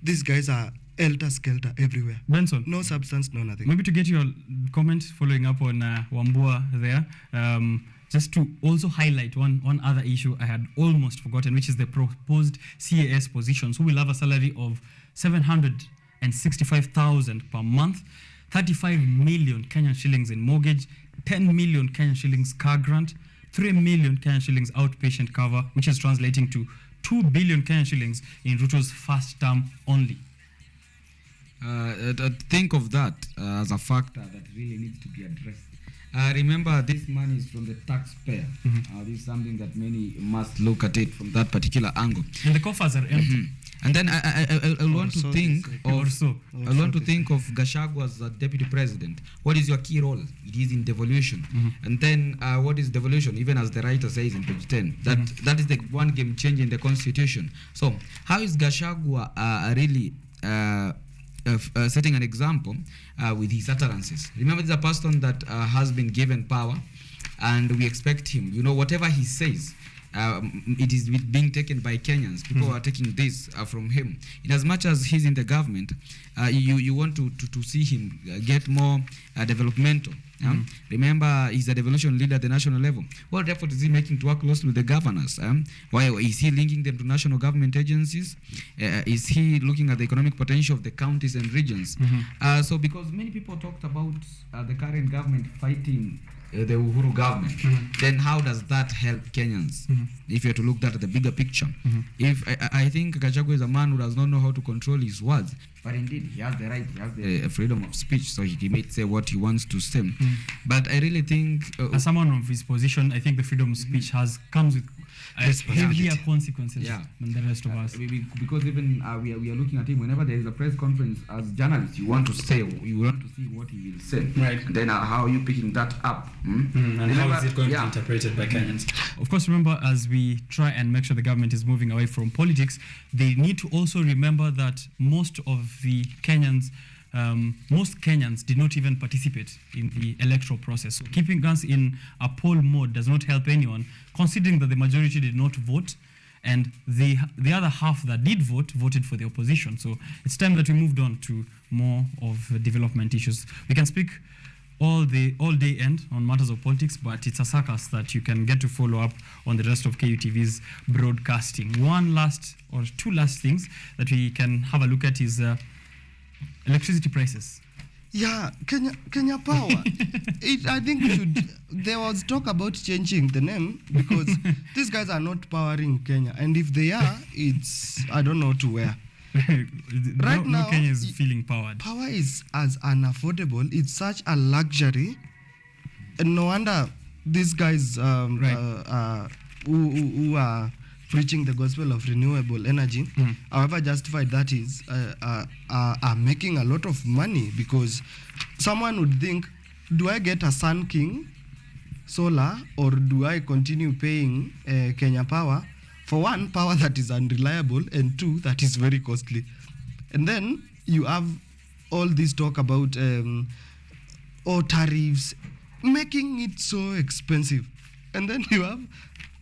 These guys are helter-skelter everywhere. Benson. No substance, no nothing. Maybe to get your comment following up on Wambua there, just to also highlight one other issue I had almost forgotten, which is the proposed CAS positions, who will have a salary of 765,000 per month, 35 million Kenyan shillings in mortgage, 10 million Kenyan shillings car grant, 3 million Kenyan shillings outpatient cover, which is translating to 2 billion Kenyan shillings in Ruto's first term only. Think of that as a factor that really needs to be addressed. Remember, this money is from the taxpayer. This is something that many must look at it from that particular angle. And the coffers are empty. And then I want to think of Gachagua as a deputy president. What is your key role? It is in devolution. And then what is devolution? Even as the writer says in page 10, that is the one game change in the constitution. So how is Gachagua really setting an example with his utterances? Remember, this is a person that has been given power, and we expect him, whatever he says, it is being taken by Kenyans. People are taking this from him. In as much as he's in the government, you want to see him get more developmental. Remember, he's a devolution leader at the national level. What effort is he making to work closely with the governors? Why is he linking them to national government agencies? Is he looking at the economic potential of the counties and regions? So because many people talked about the current government fighting the Uhuru government, then how does that help Kenyans? If you have to look at the bigger picture. If I think Gachagua is a man who does not know how to control his words, but indeed he has the right, he has the freedom of speech, so he may say what he wants to say. But I really think, as someone of his position, I think the freedom of speech comes with heavier consequences than the rest of us. Because even we are looking at him whenever there is a press conference. As journalists, you want to see what he will say, right? And then how are you picking that up? And how is it going to be interpreted by Kenyans? Of course, remember, as we try and make sure the government is moving away from politics, they need to also remember that most Kenyans did not even participate in the electoral process. So keeping us in a poll mode does not help anyone, considering that the majority did not vote, and the other half that did vote voted for the opposition. So it's time that we moved on to more of development issues. We can speak all day end on matters of politics, but it's a circus that you can get to follow up on the rest of KUTV's broadcasting. Two last things that we can have a look at is electricity prices. Yeah, Kenya Power. I think there was talk about changing the name, because these guys are not powering Kenya, and if they are, it's I don't know to where. Right now, Kenya is feeling powered. Power is as unaffordable. It's such a luxury, and no wonder these guys who are preaching the gospel of renewable energy, however justified that is, are making a lot of money, because someone would think, do I get a Sun King solar, or do I continue paying Kenya Power For one, power that is unreliable, and two, that is very costly. And then you have all this talk about tariffs, making it so expensive. And then you have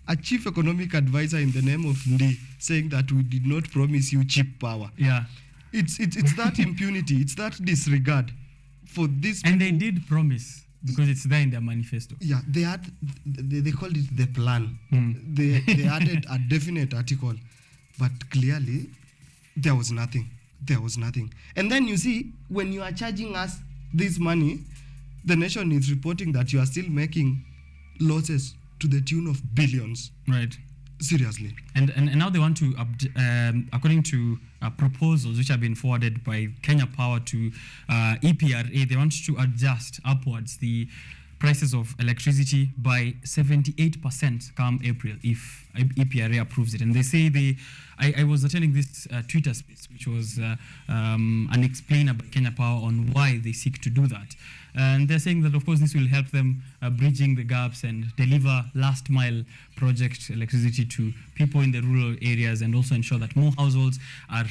a chief economic advisor in the name of Ndi saying that we did not promise you cheap power. Yeah. It's that impunity, it's that disregard for this. And they did promise, because it's there in their manifesto. Yeah, they called it the plan. They added a definite article, but clearly there was nothing. And then you see, when you are charging us this money, the nation is reporting that you are still making losses to the tune of billions. Right. Seriously. And now they want to, according to proposals which have been forwarded by Kenya Power to EPRA, they want to adjust upwards the prices of electricity by 78% come April if EPRA approves it. And they say I was attending this Twitter space, which was an explainer by Kenya Power on why they seek to do that. And they're saying that, of course, this will help them bridging the gaps and deliver last mile project electricity to people in the rural areas, and also ensure that more households are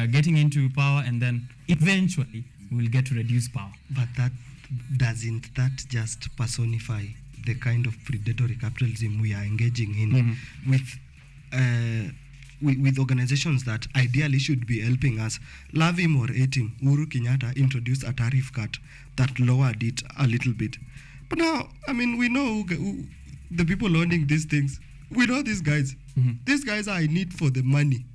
getting into power, and then eventually we'll get to reduce power. But doesn't that just personify the kind of predatory capitalism we are engaging in with organizations that ideally should be helping us? Love him or hate him, Uhuru Kenyatta introduced a tariff cut that lowered it a little bit. But now, I mean, we know who the people owning these things. We know these guys. These guys are in it for the money.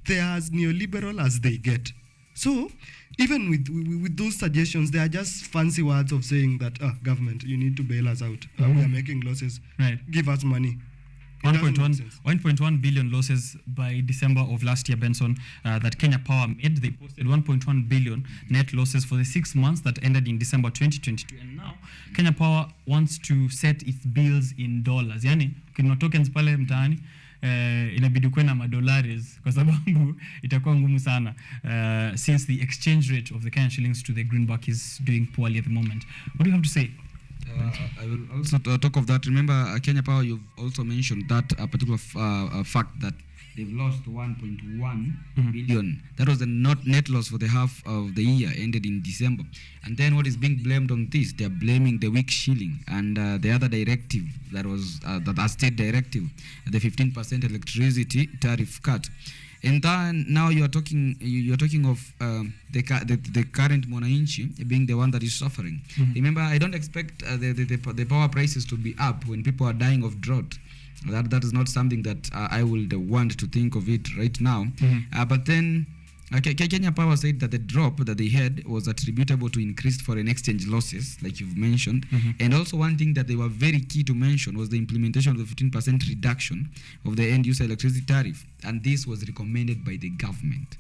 They are as neoliberal as they get. So, even with those suggestions, they are just fancy words of saying that, government, you need to bail us out. We are making losses. Right. Give us money. 1.1 billion losses by December of last year, Benson, that Kenya Power made. They posted 1.1 billion net losses for the 6 months that ended in December 2022. And now Kenya Power wants to set its bills in dollars. Yani, ukinunua tokens pale mtaani, inabidi kuwe na madolaries kwa sababu itakuwa ngumu sana since the exchange rate of the Kenyan shillings to the greenback is doing poorly at the moment. What do you have to say? I will also talk of that. Remember, Kenya Power, you've also mentioned that particular fact that they've lost 1.1 billion. That was the net loss for the half of the year, ended in December. And then what is being blamed on this? They're blaming the weak shilling and the other directive that was the state directive, the 15% electricity tariff cut. And then now you're talking of the current mwananchi being the one that is suffering. Remember, I don't expect the power prices to be up when people are dying of drought. That is not something that I would want to think of it right now. But then Kenya Power said that the drop that they had was attributable to increased foreign exchange losses, like you've mentioned. And also one thing that they were very key to mention was the implementation of the 15% reduction of the end-user electricity tariff. And this was recommended by the government.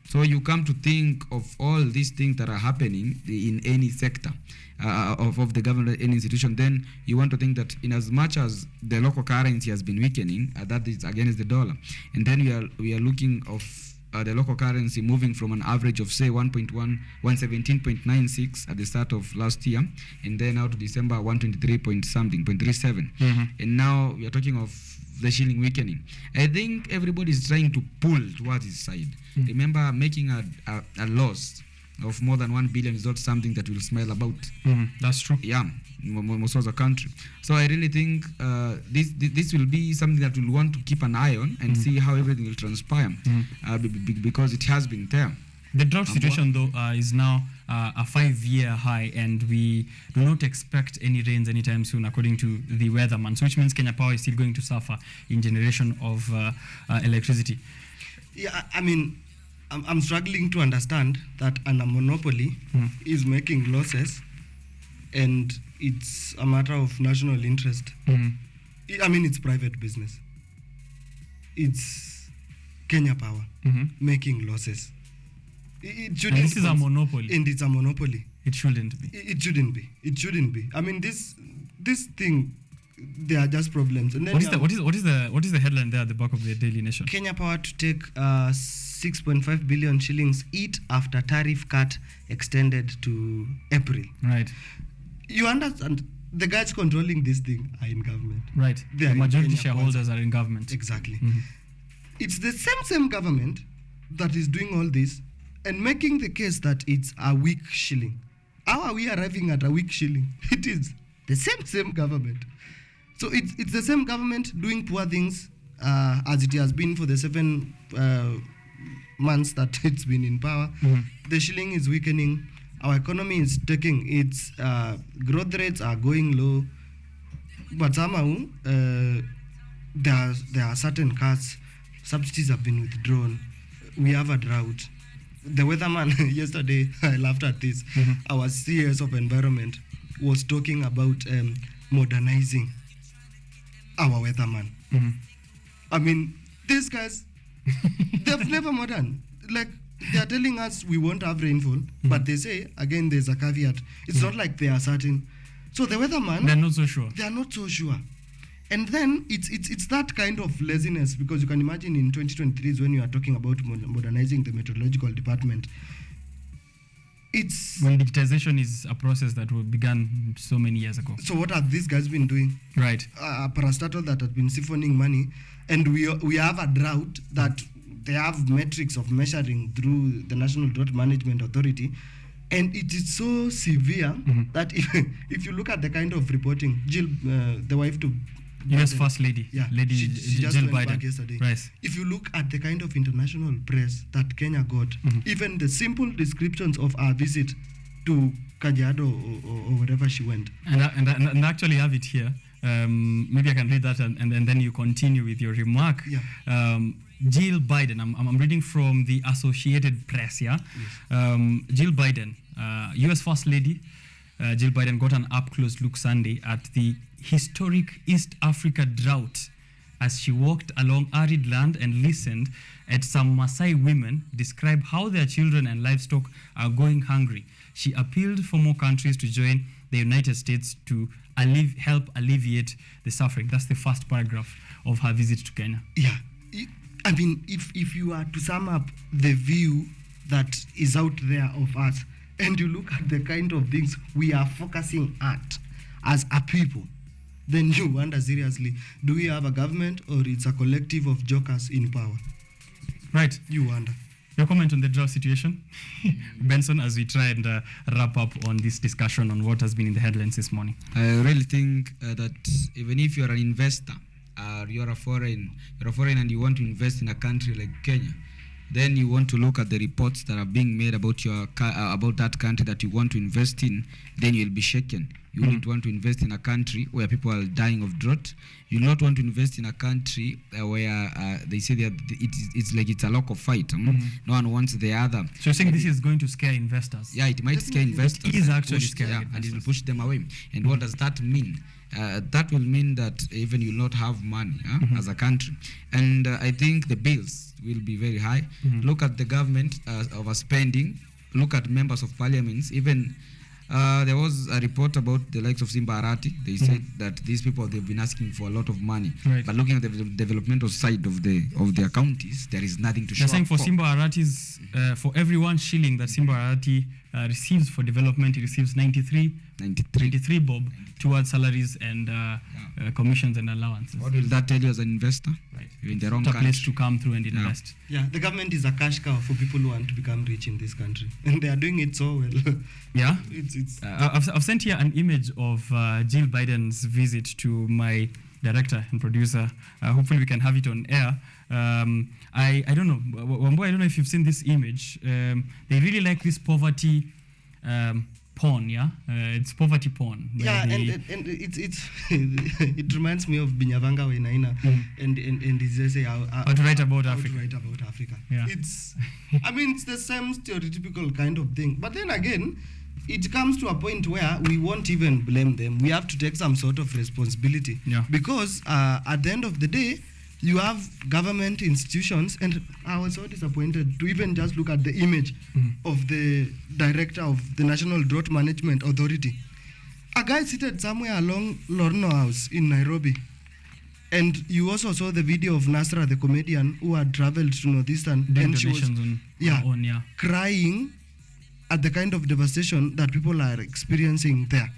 So you come to think of all these things that are happening in any sector of the government, any institution, then you want to think that in as much as the local currency has been weakening, that is against the dollar. And then we are looking of the local currency moving from an average of say 117.96 at the start of last year, and then out to December 123 point something, 0.37. And now we are talking of the shilling weakening. I think everybody is trying to pull towards his side. Remember, making a loss of more than 1 billion is not something that we'll smile about. That's true. Yeah, most of the country. So I really think this will be something that we'll want to keep an eye on and see how everything will transpire, because it has been there. The drought situation, though, is now a 5-year high, and we do not expect any rains anytime soon, according to the weatherman. So, which means Kenya Power is still going to suffer in generation of electricity. Yeah, I mean, I'm struggling to understand that a monopoly is making losses, and it's a matter of national interest. I mean, it's private business. It's Kenya Power making losses. It shouldn't. And this is a monopoly. And it's a monopoly. It shouldn't be. It shouldn't be. It shouldn't be. I mean, this thing, they are just problems. And then what is the headline there at the back of the Daily Nation? Kenya Power to take 6.5 billion shillings each after tariff cut extended to April. Right. You understand the guys controlling this thing are in government. Right. They are The in majority Kenya shareholders are in government. Exactly. Mhm. It's the same government that is doing all this and making the case that it's a weak shilling. How are we arriving at a weak shilling? It is the same government. So it's the same government doing poor things as it has been for the 7 months that it's been in power. Mhm. The shilling is weakening. Our economy is taking its growth rates are going low. But somehow there are certain cuts. Subsidies have been withdrawn. We have a drought. The weatherman yesterday, I laughed at this. Mhm. Our CS of environment was talking about modernizing our weatherman. Mhm. I mean, these guys, they've never modern. Like, they are telling us we won't have rainfall, but they say, again, there's a caveat. It's not like they are certain. So the weatherman, They're not so sure. they are not so sure. And then it's that kind of laziness, because you can imagine in 2023 is when you are talking about modernizing the meteorological department. It's When digitization is a process that began so many years ago. so what have these guys been doing? Right. Parastatal that has been siphoning money, and we have a drought that they have metrics of measuring through the National Drought Management Authority, and it is so severe that if you look at the kind of reporting, Jill, the wife to US Biden, First Lady, yeah, Lady she just Jill went Biden. back yesterday. Right. If you look at the kind of international press that Kenya got, even the simple descriptions of our visit to Kajiado or wherever she went. And I actually have it here. Maybe I can read that and then you continue with your remark. Yeah. Jill Biden, I'm reading from the Associated Press, yeah? Jill Biden, US First Lady, Jill Biden got an up-close look Sunday at the historic East Africa drought as she walked along arid land and listened at some Maasai women describe how their children and livestock are going hungry. She appealed for more countries to join the United States to help alleviate the suffering. That's the first paragraph of her visit to Kenya. Yeah. I mean, if you are to sum up the view that is out there of us, and you look at the kind of things we are focusing at as a people, then you wonder seriously, do we have a government or it's a collective of jokers in power? Right. You wonder. Your comment on the drought situation, Benson, as we try and wrap up on this discussion on what has been in the headlines this morning. I really think that even if you're an investor, you're a foreign and you want to invest in a country like Kenya, then you want to look at the reports that are being made about about that country that you want to invest in, then you'll be shaken. You wouldn't want to invest in a country where people are dying of drought. You not want to invest in a country where they say that it's like it's a local fight. No one wants the other. So you're saying this is going to scare investors? Yeah, it might scare investors. It is actually scaring and it will investors. push them away. And what does that mean? That will mean that even you'll not have money as a country. And I think the bills will be very high. Look at the government overspending. Look at members of parliaments. Even there was a report about the likes of Simba Arati. They said that these people, they've been asking for a lot of money. Right. But looking at the developmental side of their counties, there is nothing to show They're saying up for Simba Arati's, for every 1 shilling that Simba Arati receives for development, he receives 93 bob towards salaries and commissions and allowances. What will that tell you as an investor? Right. You're in the wrong It's a country. place to come through and invest. Yeah, the government is a cash cow for people who want to become rich in this country. And they are doing it so well. Yeah? It's I've sent here an image of Jill Biden's visit to my director and producer. Hopefully we can have it on air. I don't know. Wambo, I don't know if you've seen this image. They really like this poverty porn, yeah? It's poverty porn. yeah, and it's it reminds me of Binyavanga Wainaina and he says How to write about how Africa. to write about Africa. Yeah. It's I mean it's the same stereotypical kind of thing. But then again, it comes to a point where we won't even blame them. We have to take some sort of responsibility. Yeah. Because at the end of the day, you have government institutions, and I was so disappointed to even just look at the image of the director of the National Drought Management Authority. A guy seated somewhere along Lorno House in Nairobi. And you also saw the video of Nasra, the comedian, who had traveled to Northeastern, Doing and she was donations on her own, crying at the kind of devastation that people are experiencing there.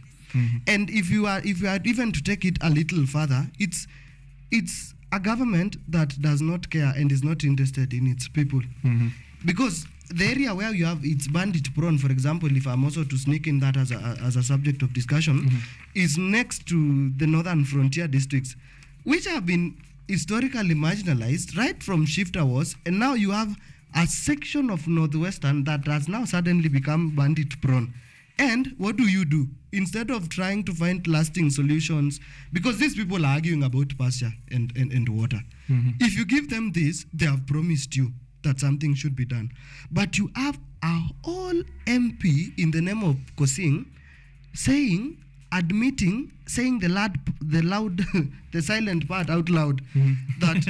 And if you are even to take it a little further, it's a government that does not care and is not interested in its people. Because the area where you have it's bandit prone, for example, if I'm also to sneak in that as a subject of discussion, is next to the northern frontier districts, which have been historically marginalized right from shifter wars, and now you have a section of northwestern that has now suddenly become bandit prone. And what do? Instead of trying to find lasting solutions, because these people are arguing about pasture and water. If you give them this, they have promised you that something should be done. But you have a whole MP in the name of Kosing saying the silent part out loud, that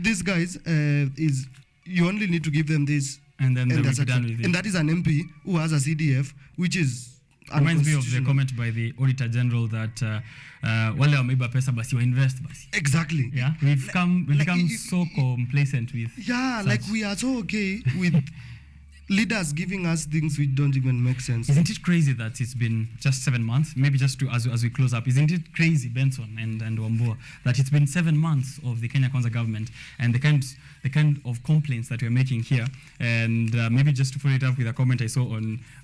these guys is, you only need to give them this, and then they'll be done with it. And that is an MP who has a CDF, which is reminds me of the comment by the Auditor General that wale wameiba pesa basi wa invest basi. Exactly. Yeah, we've become so complacent with. Yeah, such. like we are so okay with leaders giving us things which don't even make sense. Isn't it crazy that it's been just 7 months? Maybe just to as we close up, isn't it crazy, Benson and Wambua, that it's been 7 months of the Kenya Kwanza government and the kind of complaints that we're making here, and maybe just to follow it up with a comment I saw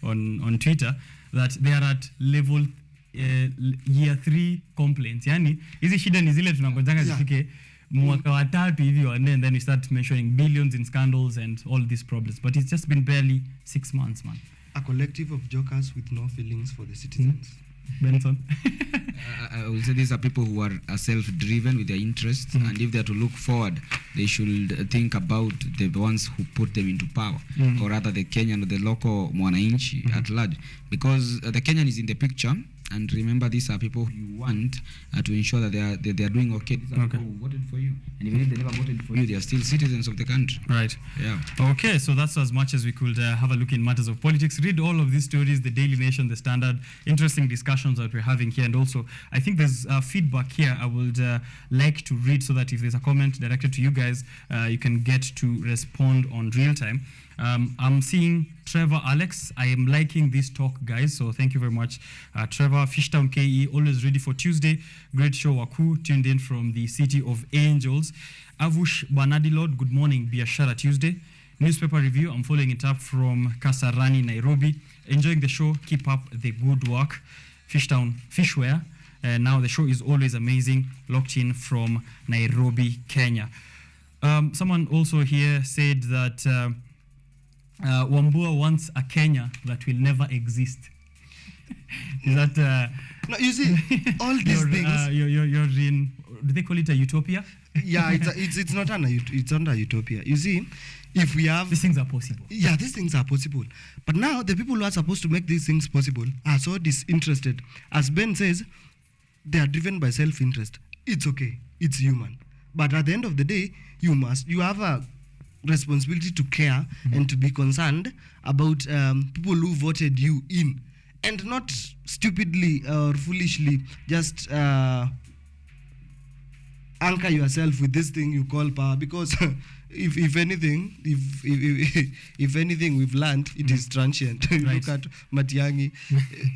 on Twitter, that they are at level year 3 complaints. Yani hizi shida ni zile tunangojanga zifike mwaka wa 3 hivi, and then we start mentioning billions in scandals and all these problems, but it's just been barely 6 months, man. A collective of jokers with no feelings for the citizens. Benson. I will say these are people who are self-driven with their interests, and if they are to look forward, they should think about the ones who put them into power, or rather the Kenyan or the local mwananchi at large, because the Kenyan is in the picture. And remember, these are people you want to ensure that they are doing okay. These are people who voted for you, and even if they never voted for you, they are still citizens of the country. Right. Yeah. Okay, so that's as much as we could have a look in matters of politics. Read all of these stories, the Daily Nation, the Standard, interesting discussions that we're having here, and also I think there's feedback here I would like to read, so that if there's a comment directed to you guys, you can get to respond on real time. I'm seeing Trevor Alex. I am liking this talk, guys, so thank you very much, Trevor. Fishtown KE, always ready for Tuesday. Great show, Waku, tuned in from the City of Angels. Avush Banadilod, good morning, Biashara Tuesday. Newspaper review, I'm following it up from Kasarani, Nairobi. Enjoying the show, keep up the good work. Fishtown Fishware, now the show is always amazing. Locked in from Nairobi, Kenya. Someone also here said that Wambua wants a Kenya that will never exist. Is that no, you see, all these things. You're in. Do they call it a utopia? Yeah, it's not a utopia. You see, if we have these things are possible. Yeah, these things are possible. But now the people who are supposed to make these things possible are so disinterested. As Ben says, they are driven by self-interest. It's okay. It's human. But at the end of the day, you have a responsibility to care and to be concerned about people who voted you in, and not stupidly or foolishly just anchor yourself with this thing you call power, because if anything we've learned, it is transient. Look at Matiang'i.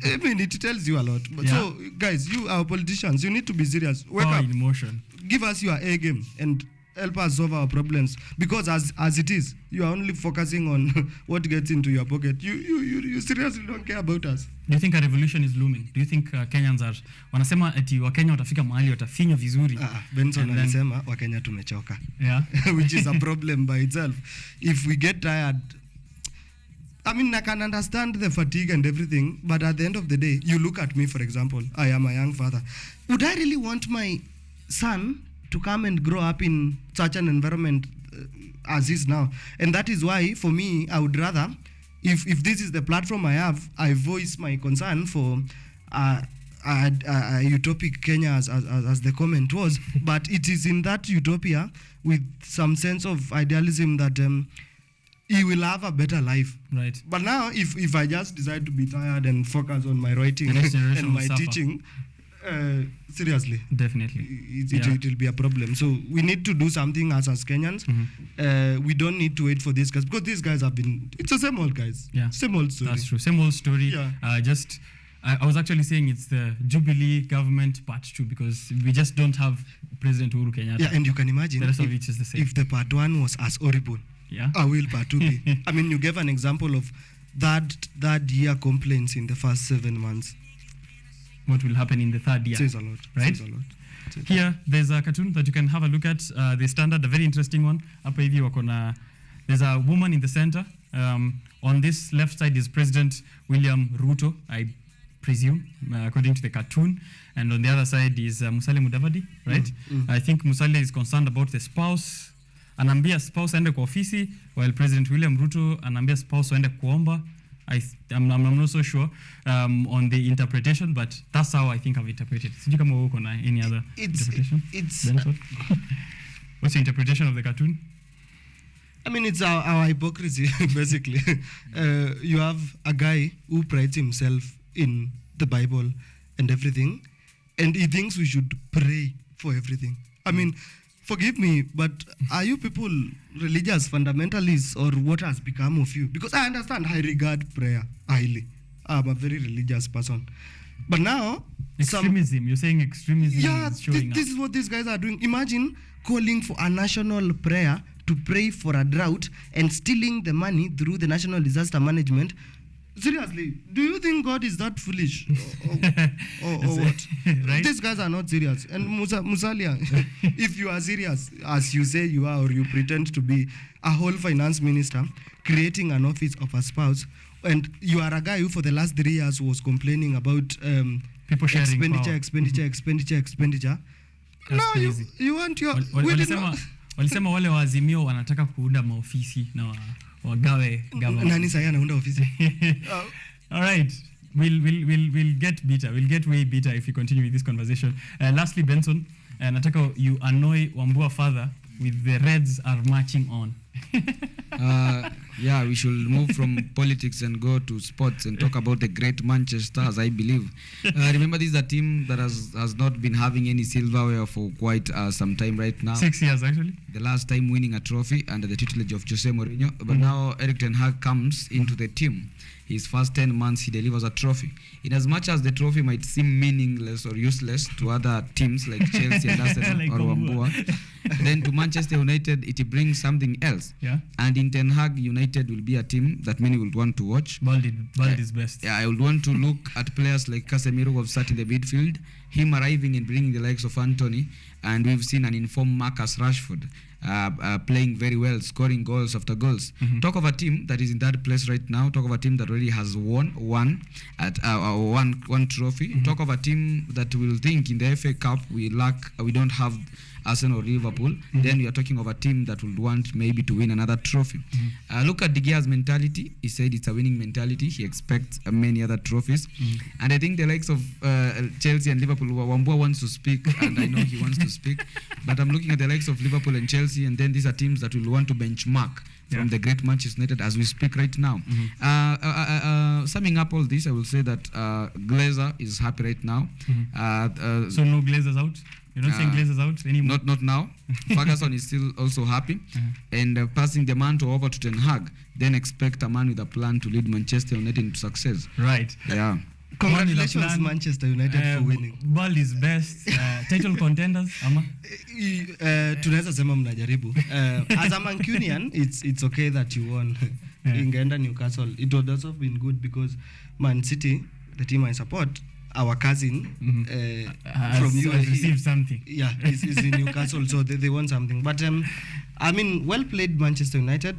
I mean, it tells you a lot. But so guys, you our politicians, you need to be serious. Wake up in motion. Give us your A game and help us solve our problems, because as it is, you are only focusing on what gets into your pocket. You seriously don't care about us. Do you think a revolution is looming? Do you think Kenyans are wanasema ati Wakenya watafika mahali watafinya vizuri? Benson alisema Wakenya tumechoka. Yeah. Which is a problem by itself. If we get tired, I mean, I can understand the fatigue and everything, but at the end of the day, you look at me, for example, I am a young father. Would I really want my son to come and grow up in such an environment as is now? And that is why, for me, I would rather, if this is the platform I have, I voice my concern for a utopic Kenya, as the comment was. But it is in that utopia with some sense of idealism that he will have a better life. Right. But now, if I just decide to be tired and focus on my writing and my teaching, seriously, definitely, it will be a problem. So we need to do something as Kenyans. We don't need to wait for these guys, because these guys have been, it's the same old guys. Yeah, same old story. That's true, same old story. Yeah. Just I was actually saying it's the Jubilee government part 2 because we just don't have President Uhuru Kenyatta. Yeah, and you can imagine The rest of it is the same. if the part 1 was as horrible, Yeah. how will part 2 be? I mean, you gave an example of that year complaints in the first 7 months. What will happen in the third year? Says a lot. Right? Says a lot. Here, there's a cartoon that you can have a look at. The standard, a very interesting one. Hapa hivi wako na, there's a woman in the center. On this left side is President William Ruto, I presume, according to the cartoon. And on the other side is Musalia Mudavadi, right? I think Musalia is concerned about the spouse. Anaambia spouse aende kwa ofisi, while President William Ruto anaambia spouse aende kuomba. I'm not so sure on the interpretation, but that's how I think I've interpreted. Sijui kama wewe uko na any other interpretation? What's your interpretation of the cartoon? I mean, it's our hypocrisy, basically. You have a guy who prides himself in the Bible and everything, and he thinks we should pray for everything. I mean, forgive me, but are you people religious fundamentalists, or what has become of you? Because I understand, I regard prayer highly. I'm a very religious person. But now... Extremism, you're saying extremism is showing this up. is what these guys are doing. Imagine calling for a national prayer to pray for a drought and stealing the money through the National Disaster Management. Seriously, do you think God is that foolish? or what? Right? These guys are not serious. And Musalia, if you are serious, as you say you are, or you pretend to be, a whole finance minister creating an office of a spouse, and you are a guy who for the last 3 years was complaining about People sharing expenditure. Now you want your... Walisema wale wa Azimio wanataka kuunda maofisi na wagawe government. Nani sasa anaunda ofisi? All right. We'll get bitter. We'll get way bitter if we continue with this conversation. Lastly, Benson, nataka you annoy Wambua father with the Reds are marching on. Yeah, we should move from politics and go to sports and talk about the great Manchester, as I believe. Remember, this is a team that has not been having any silverware for quite some time right now. 6 years, actually. The last time winning a trophy under the tutelage of Jose Mourinho. But now Eric Ten Hag comes into the team. His first 10 months, he delivers a trophy. In as much as the trophy might seem meaningless or useless to other teams like Chelsea and Arsenal Like or Wambua, then to Manchester United, it brings something else. Yeah. And in Ten Hag, United will be a team that many will want to watch. Bald is best. Yeah, I would want to look at players like Casemiro who have sat in the midfield, him arriving and bringing the likes of Anthony, and we've seen an informed Marcus Rashford playing very well, scoring goals after goals. Talk of a team that is in that place right now. Talk of a team that already has won one trophy. Talk of a team that will think in the FA Cup we don't have Arsenal or Liverpool. Then we are talking of a team that would want maybe to win another trophy. Look at De Gea's mentality. He said it's a winning mentality. He expects many other trophies. And I think the likes of Chelsea and Liverpool, Wambua wants to speak, and I know he wants to speak, but I'm looking at the likes of Liverpool and Chelsea, and then these are teams that will want to benchmark from the great Manchester United as we speak right now. Summing up all this, I will say that Glazer is happy right now. So no Glazers out? You're not saying Glazers out anymore? Not now. Ferguson is still also happy. And passing the mantle over to Ten Hag, then expect a man with a plan to lead Manchester United into success. Right. Yeah. Congratulations, Manchester United, for winning. Bald is best. Title contenders, ama? Tunaweza sema mnajaribu. As a Mancunian, it's okay that you won. Ingeenda Newcastle. It would also been good because Man City, the team I support, our cousin from you has received something. Yeah, is in Newcastle, so they want something. But I mean, well played, Manchester United.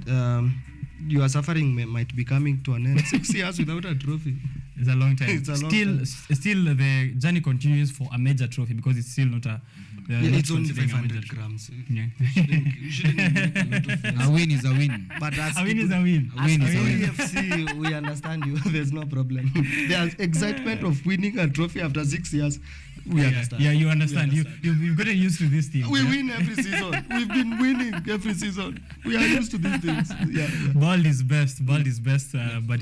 Your suffering might be coming to an end. 6 years without a trophy. It's a long time. It's a long time. Still, the journey continues for a major trophy because it's still not a. It's only 500 grams. Yeah. You shouldn't make a lot of A win is a win. But as A win is a win. A win is a win. AFC, we understand you. There's no problem. There's excitement of winning a trophy after 6 years. We understand. Yeah, you understand. You've gotten used to this thing. We win every season. We've been winning every season. We are used to these things. Yeah. Bald is best, but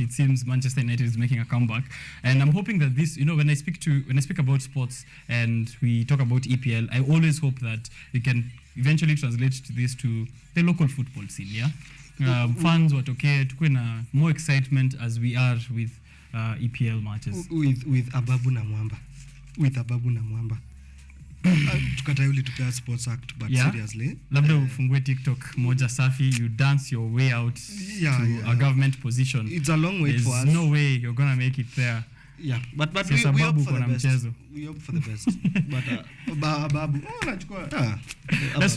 it seems Manchester United is making a comeback, and I'm hoping that this, when I speak about sports and we talk about EPL, I always hope that we can eventually translate this to the local football scene. Yeah, fans watoke, tukue na more excitement as we are with EPL matches. With Ababu na Mwamba. Tukatai ulitupea sports act, but seriously. Labda ufungue TikTok moja safi, you dance your way out to a government position. It's a long way for us. There's no way you're gonna make it there. Yeah, but we hope for the best. We hope for the best. But Ababu, let's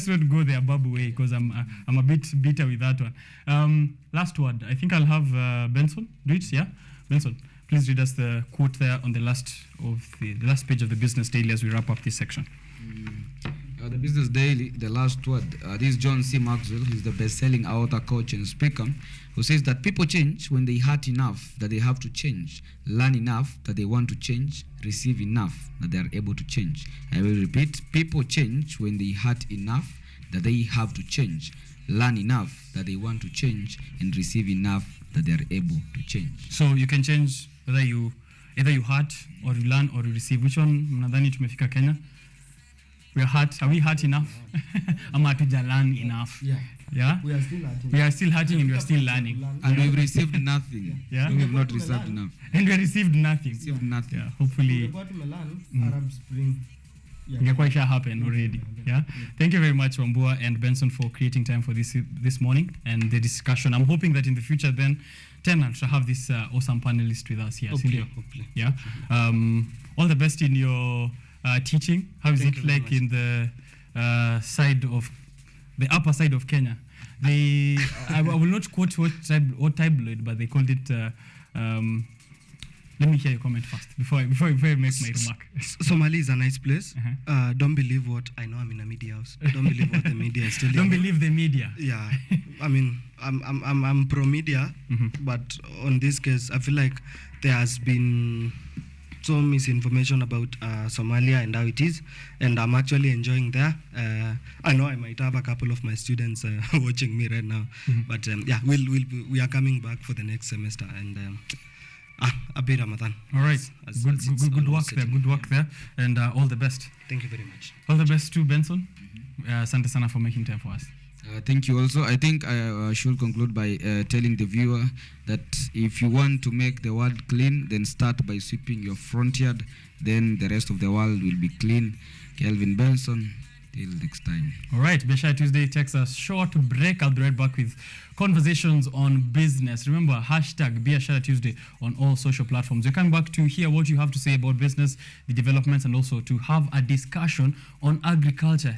not go the Ababu way, because I'm a bit bitter with that one. Last word. I think I'll have Benson do it. Yeah, Benson, please read us the quote there on the last page of the Business Daily as we wrap up this section. The Business Daily, the last word. This is John C. Maxwell. He's the best-selling author, coach, and speaker, who says that people change when they hurt enough that they have to change, learn enough that they want to change, receive enough that they are able to change. I will repeat: people change when they hurt enough that they have to change, learn enough that they want to change, and receive enough that they are able to change. So you can change whether either you hurt or you learn or you receive. Which one mnadhani tumefika Kenya? We are hurt. Are we hurt enough? Ama hatuja learn enough? Yeah. we are still hurting. We are still hurting and we are still learning. And we've received nothing. Yeah. So we have not received enough. And we received nothing. Received nothing. Yeah. Hopefully. Arab Spring. Ingekuwa isha happen already. Yeah. Thank you very much, Wambua and Benson, for creating time for this morning and the discussion. I'm hoping that in the future then Tena to have this awesome panelist with us here. Hopefully. Yeah. All the best in your teaching. How is Thank it you very like much. in the side of the upper side of Kenya? They I will not quote what tabloid, but they called it. Let me hear your comment first before I make my remark. Somali is a nice place. Uh-huh. Don't believe what I know. I'm in a media house. Don't believe what the media is telling Don't you. believe the media. Yeah, I mean, I'm pro media, but on this case, I feel like there has been some misinformation about Somalia and how it is, and I'm actually enjoying there. I know I might have a couple of my students watching me right now, but yeah, we are coming back for the next semester, and Happy Ramadan. All right. Good work almost there. Good work there, and all the best. Thank you very much. All the best to Benson. Asante sana for making time for us. Thank you also. I think I should conclude by telling the viewer that if you want to make the world clean, then start by sweeping your front yard. Then the rest of the world will be clean. Kelvin Benson, till next time. All right, Biashara Tuesday takes a short break. I'll be right back with conversations on business. Remember, hashtag Biashara Tuesday on all social platforms. We're coming back to hear what you have to say about business, the developments, and also to have a discussion on agriculture.